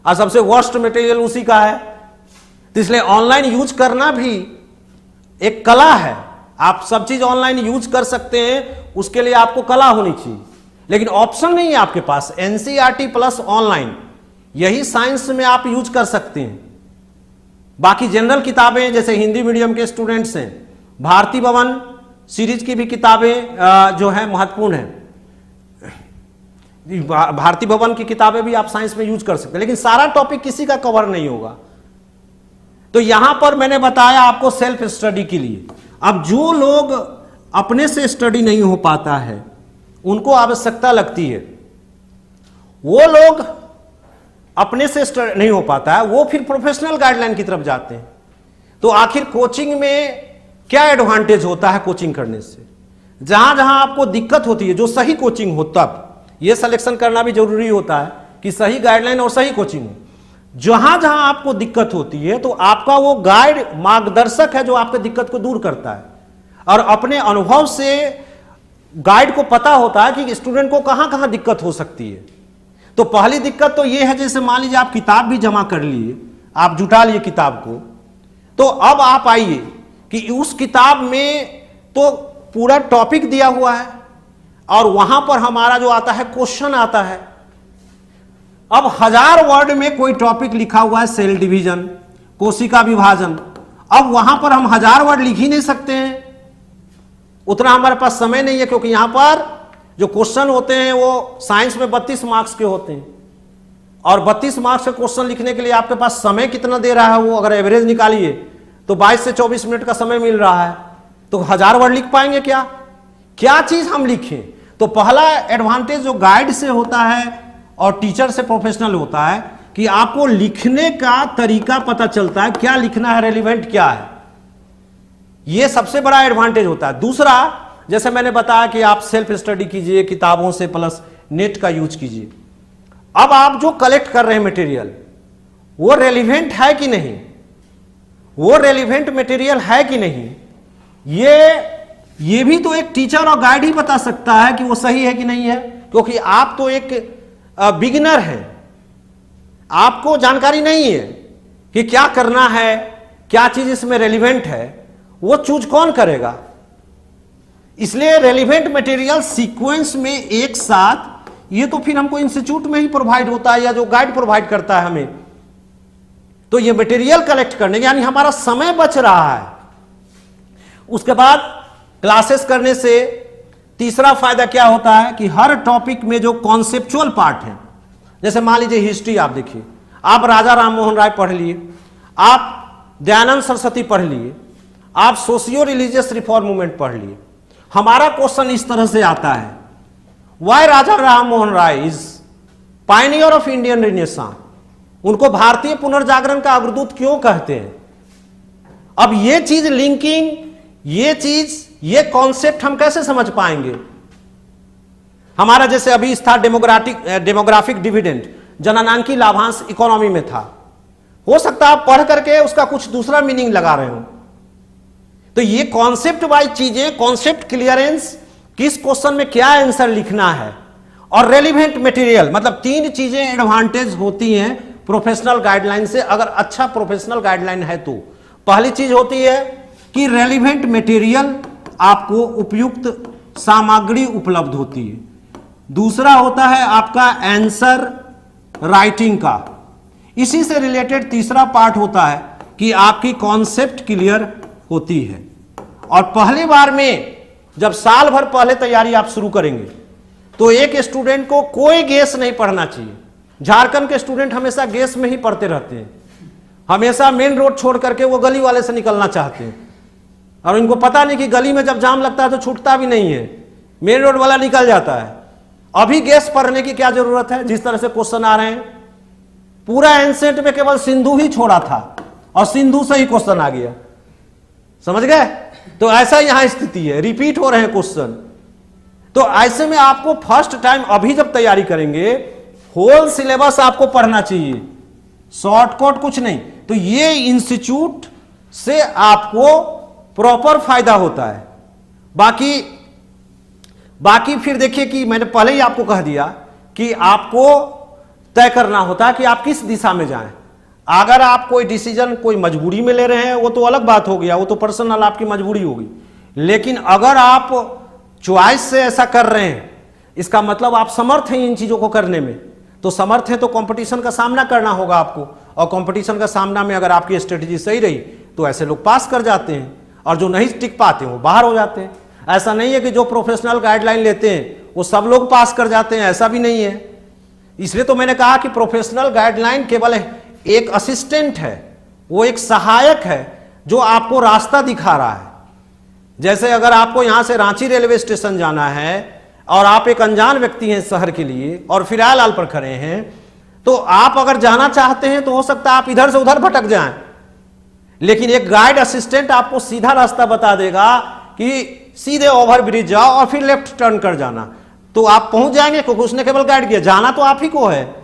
और सबसे वर्स्ट मटेरियल उसी का है। तो इसलिए ऑनलाइन यूज करना भी एक कला है। आप सब चीज ऑनलाइन यूज कर सकते हैं, उसके लिए आपको कला होनी चाहिए, लेकिन ऑप्शन नहीं है आपके पास। एनसीईआरटी प्लस ऑनलाइन, यही साइंस में आप यूज कर सकते हैं। बाकी जनरल किताबें, जैसे हिंदी मीडियम के स्टूडेंट्स हैं, भारती भवन सीरीज की भी किताबें जो है महत्वपूर्ण है। भारती भवन की किताबें भी आप साइंस में यूज कर सकते हैं, लेकिन सारा टॉपिक किसी का कवर नहीं होगा। तो यहां पर मैंने बताया आपको सेल्फ स्टडी के लिए। अब जो लोग अपने से स्टडी नहीं हो पाता है, उनको आवश्यकता लगती है, वो लोग अपने से स्टडी नहीं हो पाता है, वो फिर प्रोफेशनल गाइडलाइन की तरफ जाते हैं। तो आखिर कोचिंग में क्या एडवांटेज होता है कोचिंग करने से? जहां जहां आपको दिक्कत होती है, जो सही कोचिंग हो, तब यह सिलेक्शन करना भी जरूरी होता है कि सही गाइडलाइन और सही कोचिंग हो। जहां जहां आपको दिक्कत होती है तो आपका वो गाइड मार्गदर्शक है जो आपके दिक्कत को दूर करता है, और अपने अनुभव से गाइड को पता होता है कि स्टूडेंट को कहां कहां दिक्कत हो सकती है। तो पहली दिक्कत तो ये है, जैसे मान लीजिए आप किताब भी जमा कर लिए, आप जुटा लिए किताब को, तो अब आप आइए कि उस किताब में तो पूरा टॉपिक दिया हुआ है और वहां पर हमारा जो आता है क्वेश्चन आता है। अब 1000 वर्ड में कोई टॉपिक लिखा हुआ है, सेल डिवीजन, कोशिका विभाजन। अब वहां पर हम 1000 वर्ड लिख ही नहीं सकते हैं, उतना हमारे पास समय नहीं है, क्योंकि यहां पर जो क्वेश्चन होते हैं वो साइंस में 32 मार्क्स के होते हैं, और 32 मार्क्स के क्वेश्चन लिखने के लिए आपके पास समय कितना दे रहा है, वो अगर एवरेज निकालिए तो 22 से 24 मिनट का समय मिल रहा है। तो 1000 वर्ड लिख पाएंगे क्या? क्या चीज हम लिखें? तो पहला एडवांटेज जो गाइड से होता है और टीचर से प्रोफेशनल होता है कि आपको लिखने का तरीका पता चलता है, क्या लिखना है, रेलिवेंट क्या है। यह सबसे बड़ा एडवांटेज होता है। दूसरा, जैसे मैंने बताया कि आप सेल्फ स्टडी कीजिए किताबों से, प्लस नेट का यूज कीजिए। अब आप जो कलेक्ट कर रहे हैं मटेरियल, वो रेलिवेंट है कि नहीं, वो रेलिवेंट मटेरियल है कि नहीं, ये भी तो एक टीचर और गाइड ही बता सकता है कि वो सही है कि नहीं है, क्योंकि आप तो एक बिगिनर हैं, आपको जानकारी नहीं है कि क्या करना है, क्या चीज इसमें रेलिवेंट है, वो चूज कौन करेगा। इसलिए रेलिवेंट मटेरियल सीक्वेंस में एक साथ, ये तो फिर हमको इंस्टीट्यूट में ही प्रोवाइड होता है या जो गाइड प्रोवाइड करता है हमें, तो ये मटेरियल कलेक्ट करने यानी हमारा समय बच रहा है। उसके बाद क्लासेस करने से तीसरा फायदा क्या होता है कि हर टॉपिक में जो कॉन्सेप्चुअल पार्ट है, जैसे मान लीजिए हिस्ट्री आप देखिए, आप राजा राम मोहन राय पढ़ लिए, आप दयानंद सरस्वती पढ़ लिए, आप सोशियो रिलीजियस रिफॉर्म मूवमेंट पढ़ लिए। हमारा क्वेश्चन इस तरह से आता है, why Raja Ram Mohan Roy is pioneer of Indian renaissance, उनको भारतीय पुनर्जागरण का अग्रदूत क्यों कहते हैं। अब ये चीज लिंकिंग, ये चीज, ये कॉन्सेप्ट हम कैसे समझ पाएंगे। हमारा जैसे अभी था डेमोग्राफिक डिविडेंड, जननांकी लाभांश इकोनॉमी में था, हो सकता है आप पढ़ करके उसका कुछ दूसरा मीनिंग लगा रहे हो। तो ये कॉन्सेप्ट वाइज चीजें, कॉन्सेप्ट क्लियरेंस, किस क्वेश्चन में क्या आंसर लिखना है, और रेलिवेंट मटेरियल, मतलब तीन चीजें एडवांटेज होती हैं प्रोफेशनल गाइडलाइन से। अगर अच्छा प्रोफेशनल गाइडलाइन है तो पहली चीज होती है कि रेलिवेंट मटेरियल, आपको उपयुक्त सामग्री उपलब्ध होती है। दूसरा होता है आपका आंसर राइटिंग का। इसी से रिलेटेड तीसरा पार्ट होता है कि आपकी कॉन्सेप्ट क्लियर होती है। और पहली बार में जब साल भर पहले तैयारी आप शुरू करेंगे तो एक स्टूडेंट को कोई गेस नहीं पढ़ना चाहिए। झारखंड के स्टूडेंट हमेशा गेस में ही पढ़ते रहते हैं, हमेशा मेन रोड छोड़ करके वो गली वाले से निकलना चाहते हैं, और इनको पता नहीं कि गली में जब जाम लगता है तो छूटता भी नहीं है, मेन रोड वाला निकल जाता है। अभी गेस पढ़ने की क्या जरूरत है, जिस तरह से क्वेश्चन आ रहे हैं। पूरा एंसेंट में केवल सिंधु ही छोड़ा था और सिंधु से ही क्वेश्चन आ गया, समझ गए। तो ऐसा यहां स्थिति है, रिपीट हो रहे हैं क्वेश्चन। तो ऐसे में आपको फर्स्ट टाइम अभी जब तैयारी करेंगे, होल सिलेबस आपको पढ़ना चाहिए, शॉर्टकट कुछ नहीं। तो ये इंस्टीट्यूट से आपको प्रॉपर फायदा होता है। बाकी फिर देखिए कि मैंने पहले ही आपको कह दिया कि आपको तय करना होता है कि आप किस दिशा में जाएं। अगर आप कोई डिसीजन कोई मजबूरी में ले रहे हैं वो तो अलग बात हो गया, वो तो पर्सनल आपकी मजबूरी होगी। लेकिन अगर आप चॉइस से ऐसा कर रहे हैं, इसका मतलब आप समर्थ हैं इन चीजों को करने में। तो समर्थ है तो कंपटीशन का सामना करना होगा आपको, और कंपटीशन का सामना में अगर आपकी स्ट्रेटेजी सही रही तो ऐसे लोग पास कर जाते हैं, और जो नहीं टिक पाते हैं वो बाहर हो जाते हैं। ऐसा नहीं है कि जो प्रोफेशनल गाइडलाइन लेते हैं वो सब लोग पास कर जाते हैं, ऐसा भी नहीं है। इसलिए तो मैंने कहा कि प्रोफेशनल गाइडलाइन केवल एक असिस्टेंट है, वो एक सहायक है जो आपको रास्ता दिखा रहा है। जैसे अगर आपको यहां से रांची रेलवे स्टेशन जाना है और आप एक अनजान व्यक्ति हैं शहर के लिए और फिराल लाल पर खड़े हैं, तो आप अगर जाना चाहते हैं तो हो सकता है आप इधर से उधर भटक जाएं, लेकिन एक गाइड असिस्टेंट आपको सीधा रास्ता बता देगा कि सीधे ओवर ब्रिज जाओ और फिर लेफ्ट टर्न कर जाना, तो आप पहुंच जाएंगे, क्योंकि उसने केवल गाइड किया। जाना तो आप ही को है,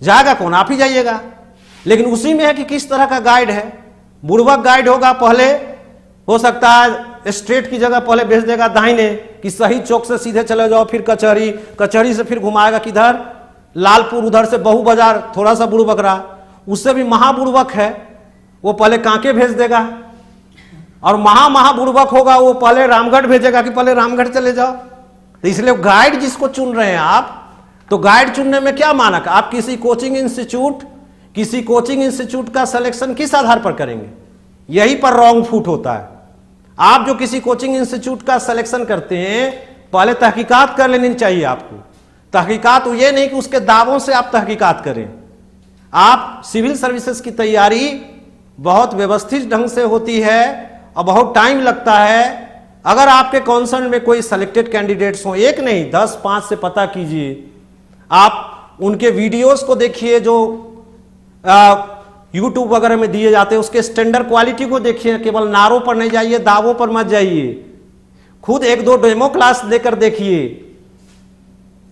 जाएगा कौन, आप ही जाइएगा। लेकिन उसी में है कि किस तरह का गाइड है। बुड़बक गाइड होगा, पहले हो सकता है स्ट्रेट की जगह पहले भेज देगा दाहिने कि सही चौक से सीधे चले जाओ, फिर कचहरी, कचहरी से फिर घुमाएगा किधर, लालपुर, उधर से बहु बाजार, थोड़ा सा बुड़बक रहा। उससे भी महाबुड़बक है, वो पहले कांके भेज देगा, और महाबुड़बक होगा वो पहले रामगढ़ भेजेगा कि पहले रामगढ़ चले जाओ। तो इसलिए गाइड जिसको चुन रहे हैं आप, तो गाइड चुनने में क्या मानक, आप किसी कोचिंग इंस्टीट्यूट का सिलेक्शन किस आधार पर करेंगे, यही पर रॉन्ग फुट होता है। आप जो किसी कोचिंग इंस्टीट्यूट का सिलेक्शन करते हैं, पहले तहकीकात कर लेनी चाहिए आपको। तहकीकात ये नहीं कि उसके दावों से आप तहकीकात करें। आप सिविल सर्विसेज की तैयारी बहुत व्यवस्थित ढंग से होती है और बहुत टाइम लगता है। अगर आपके कॉन्सर्न में कोई सिलेक्टेड कैंडिडेट्स हो, एक नहीं 10-5 से पता कीजिए, आप उनके वीडियोस को देखिए जो यूट्यूब वगैरह में दिए जाते हैं, उसके स्टैंडर्ड क्वालिटी को देखिए, केवल नारों पर नहीं जाइए, दावों पर मत जाइए, खुद 1-2 डेमो क्लास लेकर देखिए।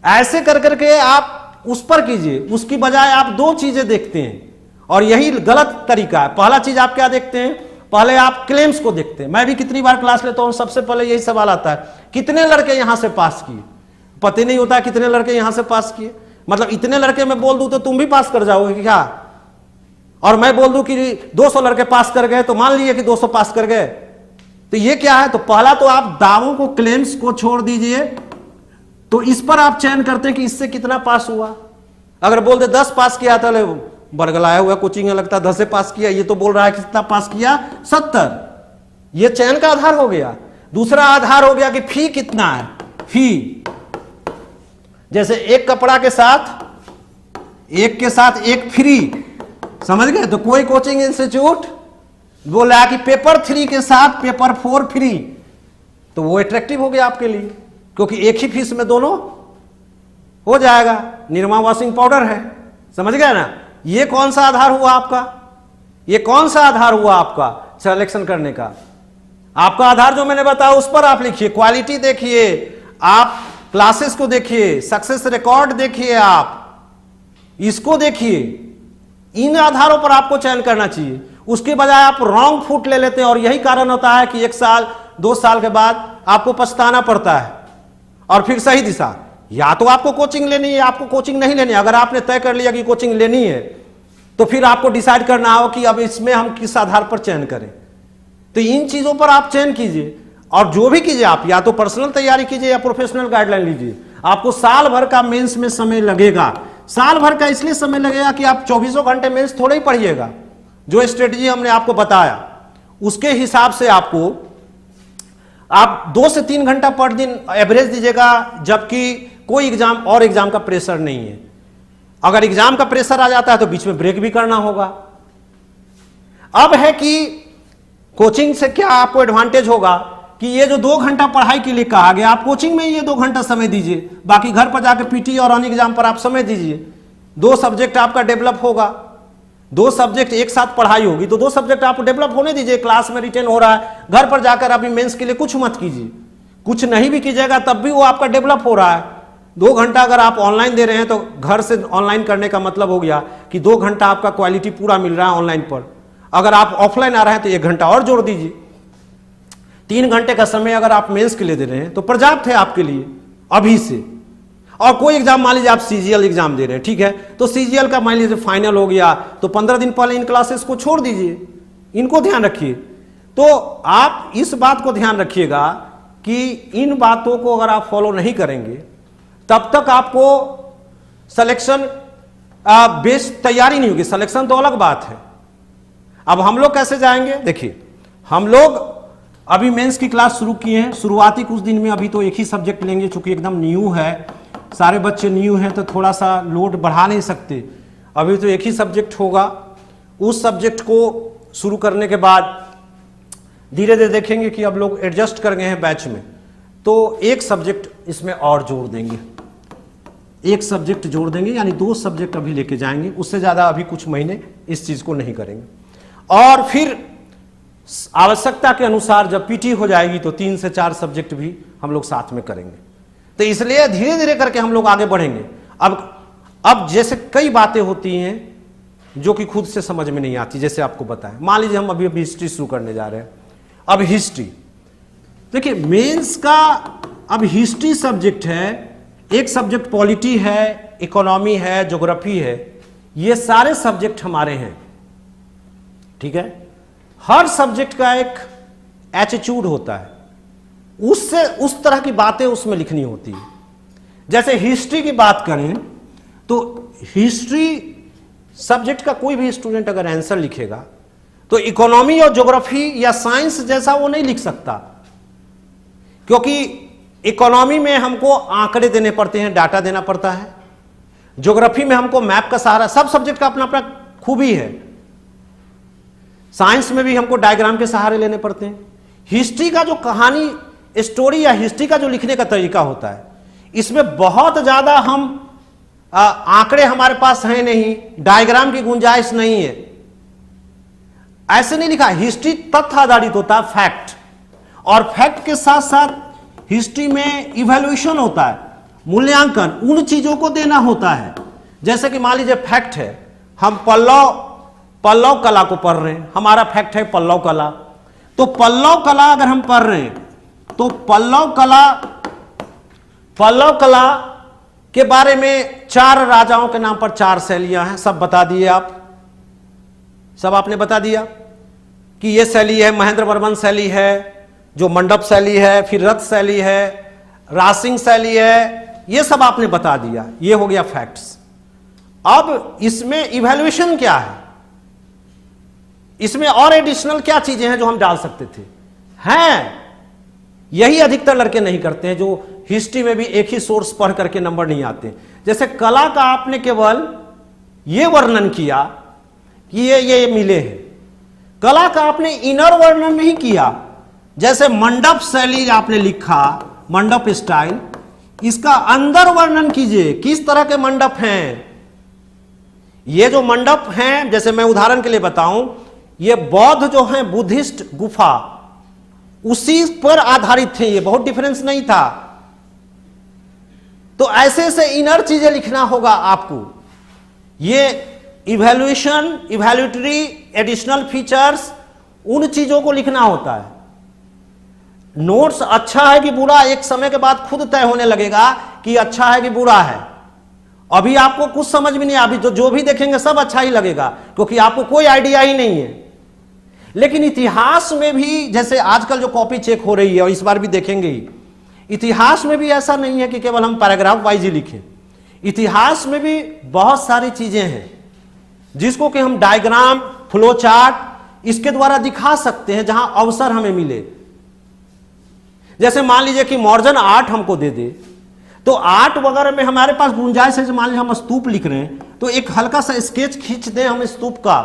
ऐसे कर करके आप उस पर कीजिए, उसकी बजाय आप 2 चीजें देखते हैं और यही गलत तरीका है। पहला चीज आप क्या देखते हैं, पहले आप क्लेम्स को देखते हैं। मैं भी कितनी बार क्लास लेता हूं, सबसे पहले यही सवाल आता है, कितने लड़के यहां से पास किए? पता नहीं होता कितने लड़के यहां से पास किए। मतलब इतने लड़के मैं बोल दूं तो तुम भी पास कर जाओगे क्या? और मैं बोल दूं कि 200 लड़के पास कर गए तो मान लीजिए कि 200 पास कर गए, तो ये क्या है? तो पहला तो आप दावों को, क्लेम्स को छोड़ दीजिए, तो इस पर आप चयन करते हैं कि इससे कितना पास हुआ। अगर बोल दे 10 पास किया तो बरगलाया हुआ कोचिंग में लगता है 10 से पास किया, ये तो बोल रहा है कितना पास किया, 70। ये चयन का आधार हो गया। दूसरा आधार हो गया कि फी कितना है। फी जैसे एक कपड़ा के साथ एक फ्री, समझ गए? तो कोई कोचिंग इंस्टीट्यूट बोला कि पेपर 3 के साथ पेपर 4 फ्री, तो वो अट्रैक्टिव हो गया आपके लिए, क्योंकि एक ही फीस में दोनों हो जाएगा। निरमा वॉशिंग पाउडर है, समझ गए ना? ये कौन सा आधार हुआ आपका? ये कौन सा आधार हुआ आपका सिलेक्शन करने का? आपका आधार जो मैंने बताया उस पर आप लिखिए। क्वालिटी देखिए, आप क्लासेस को देखिए, सक्सेस रिकॉर्ड देखिए, आप इसको देखिए। इन आधारों पर आपको चयन करना चाहिए। उसके बजाय आप रॉन्ग फुट ले लेते हैं, और यही कारण होता है कि 1 साल 2 साल के बाद आपको पछताना पड़ता है। और फिर सही दिशा, या तो आपको कोचिंग लेनी है, आपको कोचिंग नहीं लेनी है। अगर आपने तय कर लिया कि कोचिंग लेनी है, तो फिर आपको डिसाइड करना हो कि अब इसमें हम किस आधार पर चयन करें। तो इन चीजों पर आप चयन कीजिए, और जो भी कीजिए आप, या तो पर्सनल तैयारी कीजिए या प्रोफेशनल गाइडलाइन लीजिए। आपको साल भर का मेंस में समय लगेगा। साल भर का इसलिए समय लगेगा कि आप 24 घंटे मेंस थोड़े ही पढ़िएगा। जो स्ट्रेटजी हमने आपको बताया उसके हिसाब से आपको आप 2 से 3 घंटा पर दिन एवरेज दीजिएगा, जबकि कोई एग्जाम का प्रेशर नहीं है। अगर एग्जाम का प्रेशर आ जाता है तो बीच में ब्रेक भी करना होगा। अब है कि कोचिंग से क्या आपको एडवांटेज होगा कि ये जो 2 घंटा पढ़ाई के लिए कहा गया, आप कोचिंग में ये 2 घंटा समय दीजिए, बाकी घर पर जाकर पीटी और अन्य एग्जाम पर आप समय दीजिए। 2 सब्जेक्ट आपका डेवलप होगा। 2 सब्जेक्ट एक साथ पढ़ाई होगी तो 2 सब्जेक्ट आप डेवलप होने दीजिए। क्लास में रिटेन हो रहा है, घर पर जाकर अभी मेंस के लिए कुछ मत कीजिए। कुछ नहीं भी कीजिएगा तब भी वो आपका डेवलप हो रहा है। 2 घंटा अगर आप ऑनलाइन दे रहे हैं तो घर से ऑनलाइन करने का मतलब हो गया कि 2 घंटा आपका क्वालिटी पूरा मिल रहा है ऑनलाइन पर। अगर आप ऑफलाइन आ रहे हैं तो 1 घंटा और जोड़ दीजिए। 3 घंटे का समय अगर आप मेंस के लिए दे रहे हैं तो पर्याप्त है आपके लिए अभी से। और कोई एग्जाम, मान लीजिए आप सीजीएल एग्जाम दे रहे हैं, ठीक है, तो सीजीएल का मान लीजिए फाइनल हो गया तो 15 दिन पहले इन क्लासेस को छोड़ दीजिए। इनको ध्यान रखिए। तो आप इस बात को ध्यान रखिएगा कि इन बातों को अगर आप फॉलो नहीं करेंगे तब तक आपको सिलेक्शन बेस्ड तैयारी नहीं होगी। सिलेक्शन तो अलग बात है। अब हम लोग कैसे जाएंगे? देखिए, हम लोग अभी मेंस की क्लास शुरू किए हैं। शुरुआती कुछ दिन में अभी तो एक ही सब्जेक्ट लेंगे, चूंकि एकदम न्यू है, सारे बच्चे न्यू हैं, तो थोड़ा सा लोड बढ़ा नहीं सकते। अभी तो एक ही सब्जेक्ट होगा। उस सब्जेक्ट को शुरू करने के बाद धीरे धीरे देखेंगे कि अब लोग एडजस्ट कर गए हैं बैच में, तो एक सब्जेक्ट इसमें और जोड़ देंगे। एक सब्जेक्ट जोड़ देंगे, यानी 2 सब्जेक्ट अभी लेके जाएंगे। उससे ज़्यादा अभी कुछ महीने इस चीज़ को नहीं करेंगे। और फिर आवश्यकता के अनुसार जब पीटी हो जाएगी तो 3 से 4 सब्जेक्ट भी हम लोग साथ में करेंगे। तो इसलिए धीरे धीरे करके हम लोग आगे बढ़ेंगे। अब जैसे कई बातें होती हैं जो कि खुद से समझ में नहीं आती, जैसे आपको बताएं, मान लीजिए हम अभी हिस्ट्री शुरू करने जा रहे हैं। अब हिस्ट्री देखिए, मेंस का अब हिस्ट्री सब्जेक्ट है, एक सब्जेक्ट पॉलिटी है, इकोनॉमी है, ज्योग्राफी है। ये सारे सब्जेक्ट हमारे हैं, ठीक है। हर सब्जेक्ट का एक एटीट्यूड होता है, उससे उस तरह की बातें उसमें लिखनी होती है। जैसे हिस्ट्री की बात करें तो हिस्ट्री सब्जेक्ट का कोई भी स्टूडेंट अगर आंसर लिखेगा तो इकोनॉमी और ज्योग्राफी या साइंस जैसा वो नहीं लिख सकता, क्योंकि इकोनॉमी में हमको आंकड़े देने पड़ते हैं, डाटा देना पड़ता है। ज्योग्राफी में हमको मैप का सहारा, सब सब्जेक्ट का अपना अपना खूबी है। साइंस में भी हमको डायग्राम के सहारे लेने पड़ते हैं। हिस्ट्री का जो कहानी, स्टोरी या हिस्ट्री का जो लिखने का तरीका होता है, इसमें बहुत ज्यादा हम आंकड़े हमारे पास हैं नहीं, डायग्राम की गुंजाइश नहीं है। ऐसे नहीं लिखा। हिस्ट्री तथ्य आधारित होता है, फैक्ट, और फैक्ट के साथ साथ हिस्ट्री में इवैल्यूएशन होता है, मूल्यांकन उन चीजों को देना होता है। जैसे कि मान लीजिए फैक्ट है, हम पल्लव पल्लव कला को पढ़ रहे हैं, हमारा फैक्ट है पल्लव कला। तो पल्लव कला अगर हम पढ़ रहे हैं तो पल्लव कला के बारे में 4 राजाओं के नाम पर 4 शैलियां हैं, सब बता दिए आप, सब आपने बता दिया कि ये शैली है, महेंद्र वर्मन शैली है, जो मंडप शैली है, फिर रथ शैली है, रासिंग शैली है, ये सब आपने बता दिया। ये हो गया फैक्ट्स। अब इसमें इवैल्यूएशन क्या है, इसमें और एडिशनल क्या चीजें हैं जो हम डाल सकते थे, हैं यही अधिकतर लड़के नहीं करते हैं, जो हिस्ट्री में भी एक ही सोर्स पढ़ करके नंबर नहीं आते। जैसे कला का आपने केवल ये वर्णन किया कि ये मिले हैं, कला का आपने इनर वर्णन नहीं किया। जैसे मंडप शैली आपने लिखा, मंडप स्टाइल, इसका अंदर वर्णन कीजिए, किस तरह के मंडप हैं। ये जो मंडप हैं, जैसे मैं उदाहरण के लिए बताऊं, ये बौद्ध जो हैं, बुद्धिस्ट गुफा, उसी पर आधारित थे, ये बहुत डिफरेंस नहीं था। तो ऐसे से इनर चीजें लिखना होगा आपको। ये इवैल्यूएशन, इवैल्यूटरी, एडिशनल फीचर्स, उन चीजों को लिखना होता है। नोट्स अच्छा है कि बुरा, एक समय के बाद खुद तय होने लगेगा कि अच्छा है कि बुरा है। अभी आपको कुछ समझ में नहीं, अभी जो भी देखेंगे सब अच्छा ही लगेगा, क्योंकि आपको कोई आइडिया ही नहीं है। लेकिन इतिहास में भी, जैसे आजकल जो कॉपी चेक हो रही है और इस बार भी देखेंगे ही, इतिहास में भी ऐसा नहीं है कि केवल हम पैराग्राफ वाइज ही लिखें। इतिहास में भी बहुत सारी चीजें हैं जिसको कि हम डायग्राम, फ्लो चार्ट, इसके द्वारा दिखा सकते हैं जहां अवसर हमें मिले। जैसे मान लीजिए कि मॉडर्न आर्ट हमको दे दे, तो आर्ट वगैरह में हमारे पास गुंजाइश है। मान लीजिए हम स्तूप लिख रहे हैं, तो एक हल्का सा स्केच खींच दें हम स्तूप का,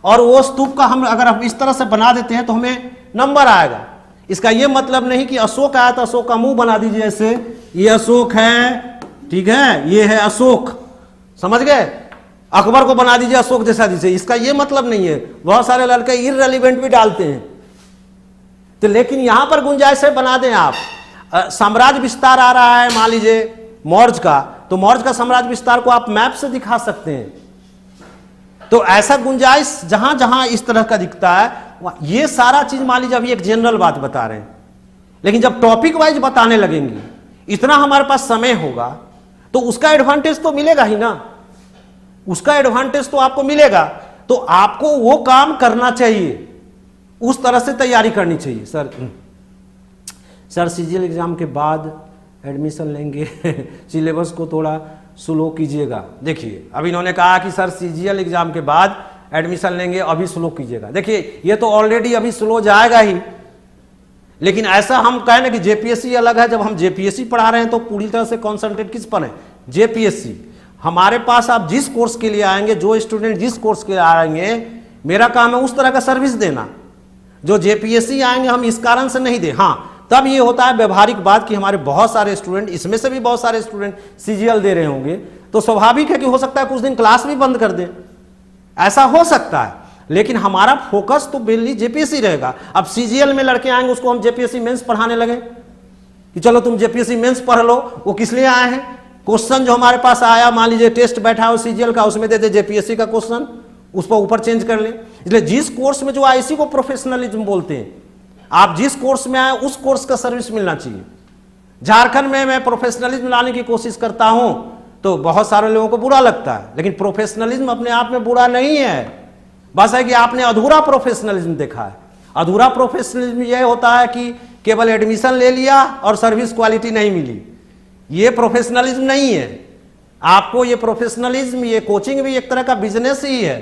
और वो स्तूप का हम अगर हम इस तरह से बना देते हैं तो हमें नंबर आएगा। इसका ये मतलब नहीं कि अशोक आया तो अशोक का मुंह बना दीजिए ऐसे, ये अशोक है, ठीक है, ये है अशोक, समझ गए। अकबर को बना दीजिए अशोक जैसा जिसे, इसका ये मतलब नहीं है। बहुत सारे लड़के इररिलेवेंट भी डालते हैं, तो लेकिन यहां पर गुंजाइश है, बना दें आप। साम्राज्य विस्तार आ रहा है मान लीजिए मौर्य का, तो मौर्य का साम्राज्य विस्तार को आप मैप से दिखा सकते हैं। तो ऐसा गुंजाइश जहां जहां इस तरह का दिखता है, ये सारा चीज मान लीजिए अभी एक जनरल बात बता रहे हैं, लेकिन जब टॉपिक वाइज बताने लगेंगे, इतना हमारे पास समय होगा, तो उसका एडवांटेज तो मिलेगा ही ना, उसका एडवांटेज तो आपको मिलेगा। तो आपको वो काम करना चाहिए, उस तरह से तैयारी करनी चाहिए। सर सीजीएल एग्जाम के बाद एडमिशन लेंगे सिलेबस को थोड़ा स्लो कीजिएगा। देखिए अभी इन्होंने कहा कि सर सीजीएल एग्जाम के बाद एडमिशन लेंगे, अभी स्लो कीजिएगा। देखिए ये तो ऑलरेडी अभी स्लो जाएगा ही, लेकिन ऐसा हम कहें ना कि जेपीएससी अलग है। जब हम जेपीएससी पढ़ा रहे हैं तो पूरी तरह से कॉन्सेंट्रेट किस पर है, जेपीएससी। हमारे पास आप जिस कोर्स के लिए आएंगे, जो स्टूडेंट जिस कोर्स के लिए आएंगे, मेरा काम है उस तरह का सर्विस देना। जो जेपीएससी आएंगे हम इस कारण से नहीं दे। हाँ, तब ये होता है व्यवहारिक बात कि हमारे बहुत सारे स्टूडेंट, इसमें से भी बहुत सारे स्टूडेंट सीजीएल दे रहे होंगे, तो स्वाभाविक है कि हो सकता है कुछ दिन क्लास भी बंद कर दें, ऐसा हो सकता है। लेकिन हमारा फोकस तो मेनली जेपीएससी रहेगा। अब सीजीएल में लड़के आएंगे, उसको हम जेपीएससी मेंस पढ़ाने लगे कि चलो तुम जेपीएससी मेंस पढ़ लो, वो किस लिए आए हैं? क्वेश्चन जो हमारे पास आया, मान लीजिए टेस्ट बैठा हो सीजीएल का, उसमें दे दे जेपीएससी का क्वेश्चन, उस पर ऊपर चेंज कर ले। इसलिए जिस कोर्स में जो आए, इसी को प्रोफेशनलिज्म बोलते हैं। आप जिस कोर्स में आए उस कोर्स का सर्विस मिलना चाहिए। झारखंड में मैं प्रोफेशनलिज्म लाने की कोशिश करता हूं तो बहुत सारे लोगों को बुरा लगता है, लेकिन प्रोफेशनलिज्म अपने आप में बुरा नहीं है। बस है कि आपने अधूरा प्रोफेशनलिज्म देखा है। अधूरा प्रोफेशनलिज्म यह होता है कि केवल एडमिशन ले लिया और सर्विस क्वालिटी नहीं मिली। ये प्रोफेशनलिज्म नहीं है। आपको ये प्रोफेशनलिज्म, ये कोचिंग भी एक तरह का बिजनेस ही है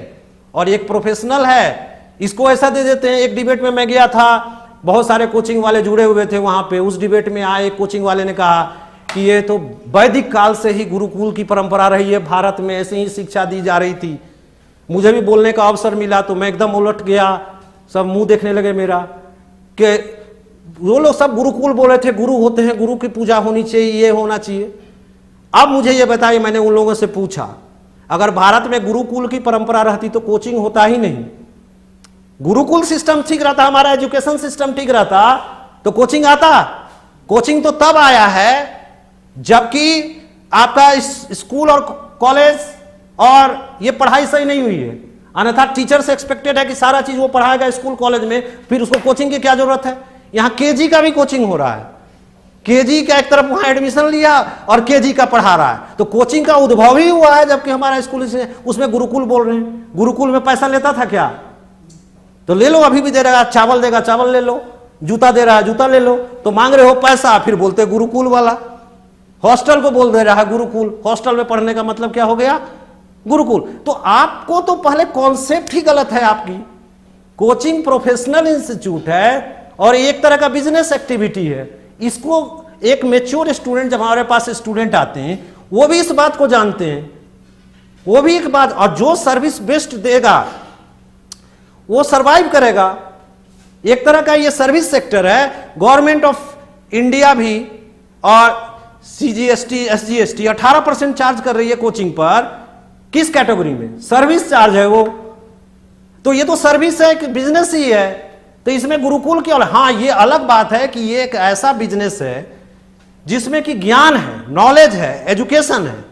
और एक प्रोफेशनल है। इसको ऐसा दे देते हैं। एक डिबेट में मैं गया था, बहुत सारे कोचिंग वाले जुड़े हुए थे वहां पे। उस डिबेट में आए कोचिंग वाले ने कहा कि ये तो वैदिक काल से ही गुरुकुल की परंपरा रही है, भारत में ऐसे ही शिक्षा दी जा रही थी। मुझे भी बोलने का अवसर मिला तो मैं एकदम उलट गया, सब मुंह देखने लगे मेरा, कि वो लोग सब गुरुकुल बोल रहे थे, गुरु होते हैं, गुरु की पूजा होनी चाहिए, ये होना चाहिए। अब मुझे ये बताइए, मैंने उन लोगों से पूछा, अगर भारत में गुरुकुल की परंपरा रहती तो कोचिंग होता ही नहीं। गुरुकुल सिस्टम ठीक रहता, हमारा एजुकेशन सिस्टम ठीक रहता तो कोचिंग आता। कोचिंग तो तब आया है जबकि आपका स्कूल और कॉलेज और ये पढ़ाई सही नहीं हुई है। अन्यथा टीचर से एक्सपेक्टेड है कि सारा चीज वो पढ़ाएगा स्कूल कॉलेज में, फिर उसको कोचिंग की क्या जरूरत है। यहाँ केजी का भी कोचिंग हो रहा है, केजी का एक तरफ वहां एडमिशन लिया और केजी का पढ़ा रहा है, तो कोचिंग का उद्भव ही हुआ है। जबकि हमारा स्कूल उसमें गुरुकुल बोल रहे हैं, गुरुकुल में पैसा लेता था क्या? तो ले लो, अभी भी दे रहा है, चावल देगा चावल ले लो, जूता दे रहा है जूता ले लो, तो मांग रहे हो पैसा, फिर बोलते गुरुकुल वाला। हॉस्टल को बोल दे रहा है गुरुकुल, हॉस्टल में पढ़ने का मतलब क्या हो गया? गुरुकुल। तो आपको तो पहले कॉन्सेप्ट ही गलत है आपकी। कोचिंग प्रोफेशनल इंस्टीट्यूट है और एक तरह का बिजनेस एक्टिविटी है। इसको एक मैच्योर स्टूडेंट, जब हमारे पास स्टूडेंट आते हैं, वो भी इस बात को जानते हैं, वो भी एक बात, और जो सर्विस बेस्ड देगा वो सरवाइव करेगा। एक तरह का ये सर्विस सेक्टर है। गवर्नमेंट ऑफ इंडिया भी और सीजीएसटी एसजीएसटी 18% चार्ज कर रही है कोचिंग पर। किस कैटेगरी में? सर्विस चार्ज है वो। तो ये तो सर्विस है कि बिजनेस ही है। तो इसमें गुरुकुल की, हाँ ये अलग बात है कि ये एक ऐसा बिजनेस है जिसमें कि ज्ञान है, नॉलेज है, एजुकेशन है,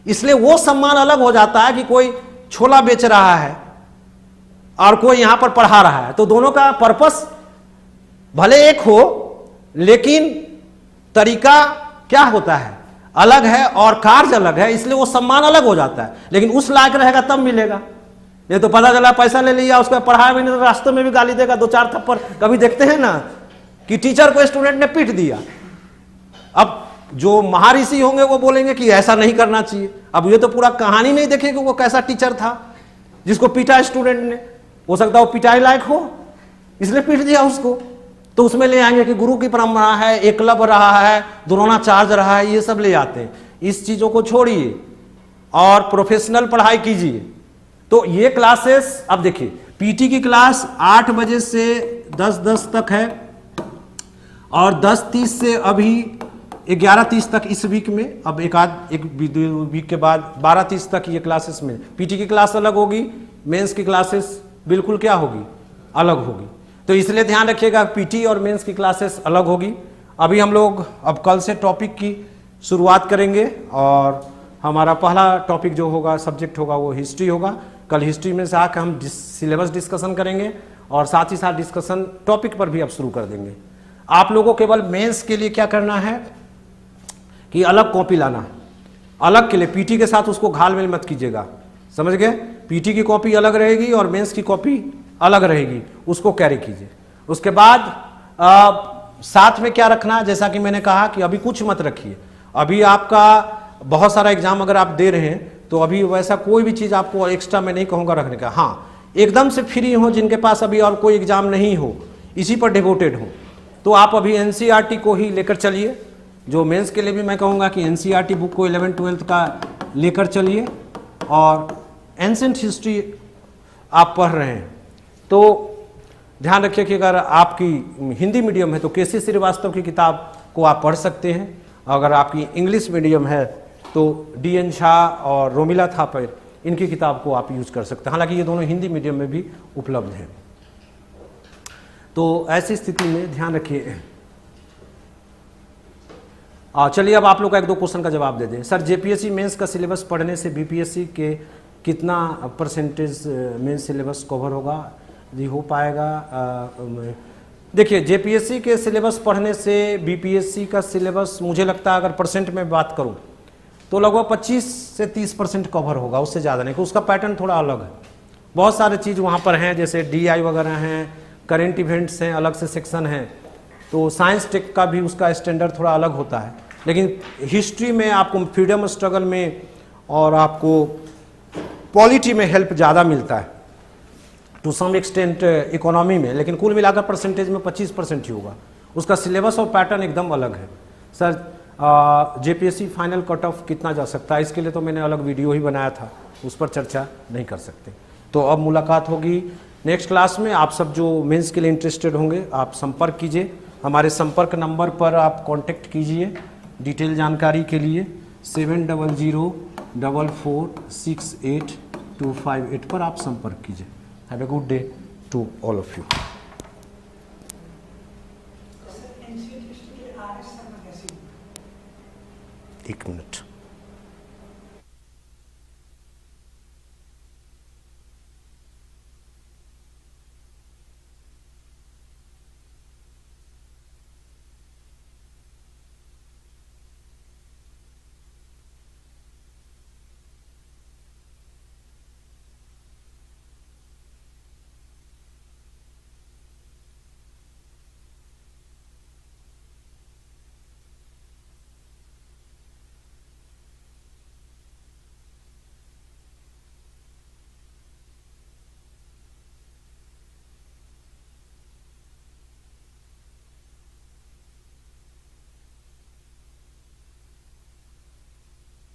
इसलिए वो सम्मान अलग हो जाता है कि कोई छोला बेच रहा है और कोई यहां पर पढ़ा रहा है। तो दोनों का पर्पस भले एक हो, लेकिन तरीका क्या होता है? अलग है और कार्य अलग है, इसलिए वो सम्मान अलग हो जाता है। लेकिन उस लायक रहेगा तब मिलेगा। ये तो पता चला पैसा ले लिया, उसका पढ़ाया भी नहीं, तो रास्ते में भी गाली देगा, 2-4 थप्पड़। कभी देखते हैं ना कि टीचर को स्टूडेंट ने पीट दिया, अब जो महाऋषि होंगे वो बोलेंगे कि ऐसा नहीं करना चाहिए। अब ये तो पूरा कहानी नहीं देखेगी वो कैसा टीचर था जिसको पीटा स्टूडेंट ने। हो सकता है वो पिटाई लायक हो, इसलिए पीट दिया उसको। तो उसमें ले आएंगे कि गुरु की परंपरा है, एकलव्य रहा है, द्रोणाचार्य रहा है, ये सब ले आते हैं। इस चीजों को छोड़िए और प्रोफेशनल पढ़ाई कीजिए। तो ये क्लासेस, अब देखिए पीटी की क्लास 8 बजे से 10:10 तक है और 10:30 से अभी 11:30 तक इस वीक में। अब एक वीक के बाद 12:30 तक ये क्लासेस में पीटी की क्लास अलग होगी, मेंस की क्लासेस बिल्कुल क्या होगी? अलग होगी। तो इसलिए ध्यान रखिएगा पीटी और मेंस की क्लासेस अलग होगी। अभी हम लोग अब कल से टॉपिक की शुरुआत करेंगे और हमारा पहला टॉपिक जो होगा, सब्जेक्ट होगा, वो हिस्ट्री होगा। कल हिस्ट्री में से आकर हम सिलेबस डिस्कशन करेंगे और साथ ही साथ डिस्कशन टॉपिक पर भी अब शुरू कर देंगे। आप लोगों को केवल मेंस के लिए क्या करना है कि अलग कॉपी लाना है, अलग के लिए। पीटी के साथ उसको घाल-मेल मत कीजिएगा, समझ गए? पीटी की कॉपी अलग रहेगी और मेंस की कॉपी अलग रहेगी, उसको कैरी कीजिए। उसके बाद साथ में क्या रखना, जैसा कि मैंने कहा कि अभी कुछ मत रखिए। अभी आपका बहुत सारा एग्जाम अगर आप दे रहे हैं तो अभी वैसा कोई भी चीज़ आपको एक्स्ट्रा मैं नहीं कहूँगा रखने का। हाँ, एकदम से फ्री हो, जिनके पास अभी और कोई एग्जाम नहीं हो, इसी पर डिवोटेड हो, तो आप अभी एनसीईआरटी को ही लेकर चलिए। जो मेंस के लिए भी मैं कहूँगा कि एनसीईआरटी बुक को 11th-12th का लेकर चलिए। और एंशिएंट हिस्ट्री आप पढ़ रहे हैं तो ध्यान रखिए कि अगर आपकी हिंदी मीडियम है तो केसी श्रीवास्तव की किताब को आप पढ़ सकते हैं। अगर आपकी इंग्लिश मीडियम है तो डी.एन. शाह और रोमिला थापर, इनकी किताब को आप यूज कर सकते हैं। हालांकि ये दोनों हिंदी मीडियम में भी उपलब्ध हैं। तो ऐसी स्थिति में ध्यान रखिए। चलिए अब आप लोग का 1-2 क्वेश्चन का जवाब दे दें। सर, जेपीएससी मेंस का सिलेबस पढ़ने से बीपीएससी के कितना परसेंटेज मेंस सिलेबस कवर होगा? जी हो पाएगा। देखिए, जेपीएससी के सिलेबस पढ़ने से बीपीएससी का सिलेबस मुझे लगता है अगर परसेंट में बात करूं तो लगभग 25 से 30% कवर होगा, उससे ज़्यादा नहीं। उसका पैटर्न थोड़ा अलग है, बहुत सारे चीज़ वहाँ पर हैं, जैसे डीआई वगैरह हैं, करेंट इवेंट्स हैं, अलग से सेक्शन हैं। तो साइंस टेक का भी उसका स्टैंडर्ड थोड़ा अलग होता है। लेकिन हिस्ट्री में आपको फ्रीडम स्ट्रगल में और आपको पॉलिटी में हेल्प ज़्यादा मिलता है, टू सम एक्सटेंट इकोनॉमी में। लेकिन कुल मिलाकर परसेंटेज में 25% ही होगा। उसका सिलेबस और पैटर्न एकदम अलग है। Sir, JPSC final cut off कितना जा सकता है, इसके लिए तो मैंने अलग वीडियो ही बनाया था, उस पर चर्चा नहीं कर सकते। तो अब मुलाकात होगी नेक्स्ट क्लास में। आप सब जो मेंस के लिए इंटरेस्टेड होंगे आप संपर्क कीजिए, हमारे संपर्क नंबर पर आप कांटेक्ट कीजिए डिटेल जानकारी के लिए। 7004468258 पर आप संपर्क कीजिए। Have a good day to all of you. एक मिनट।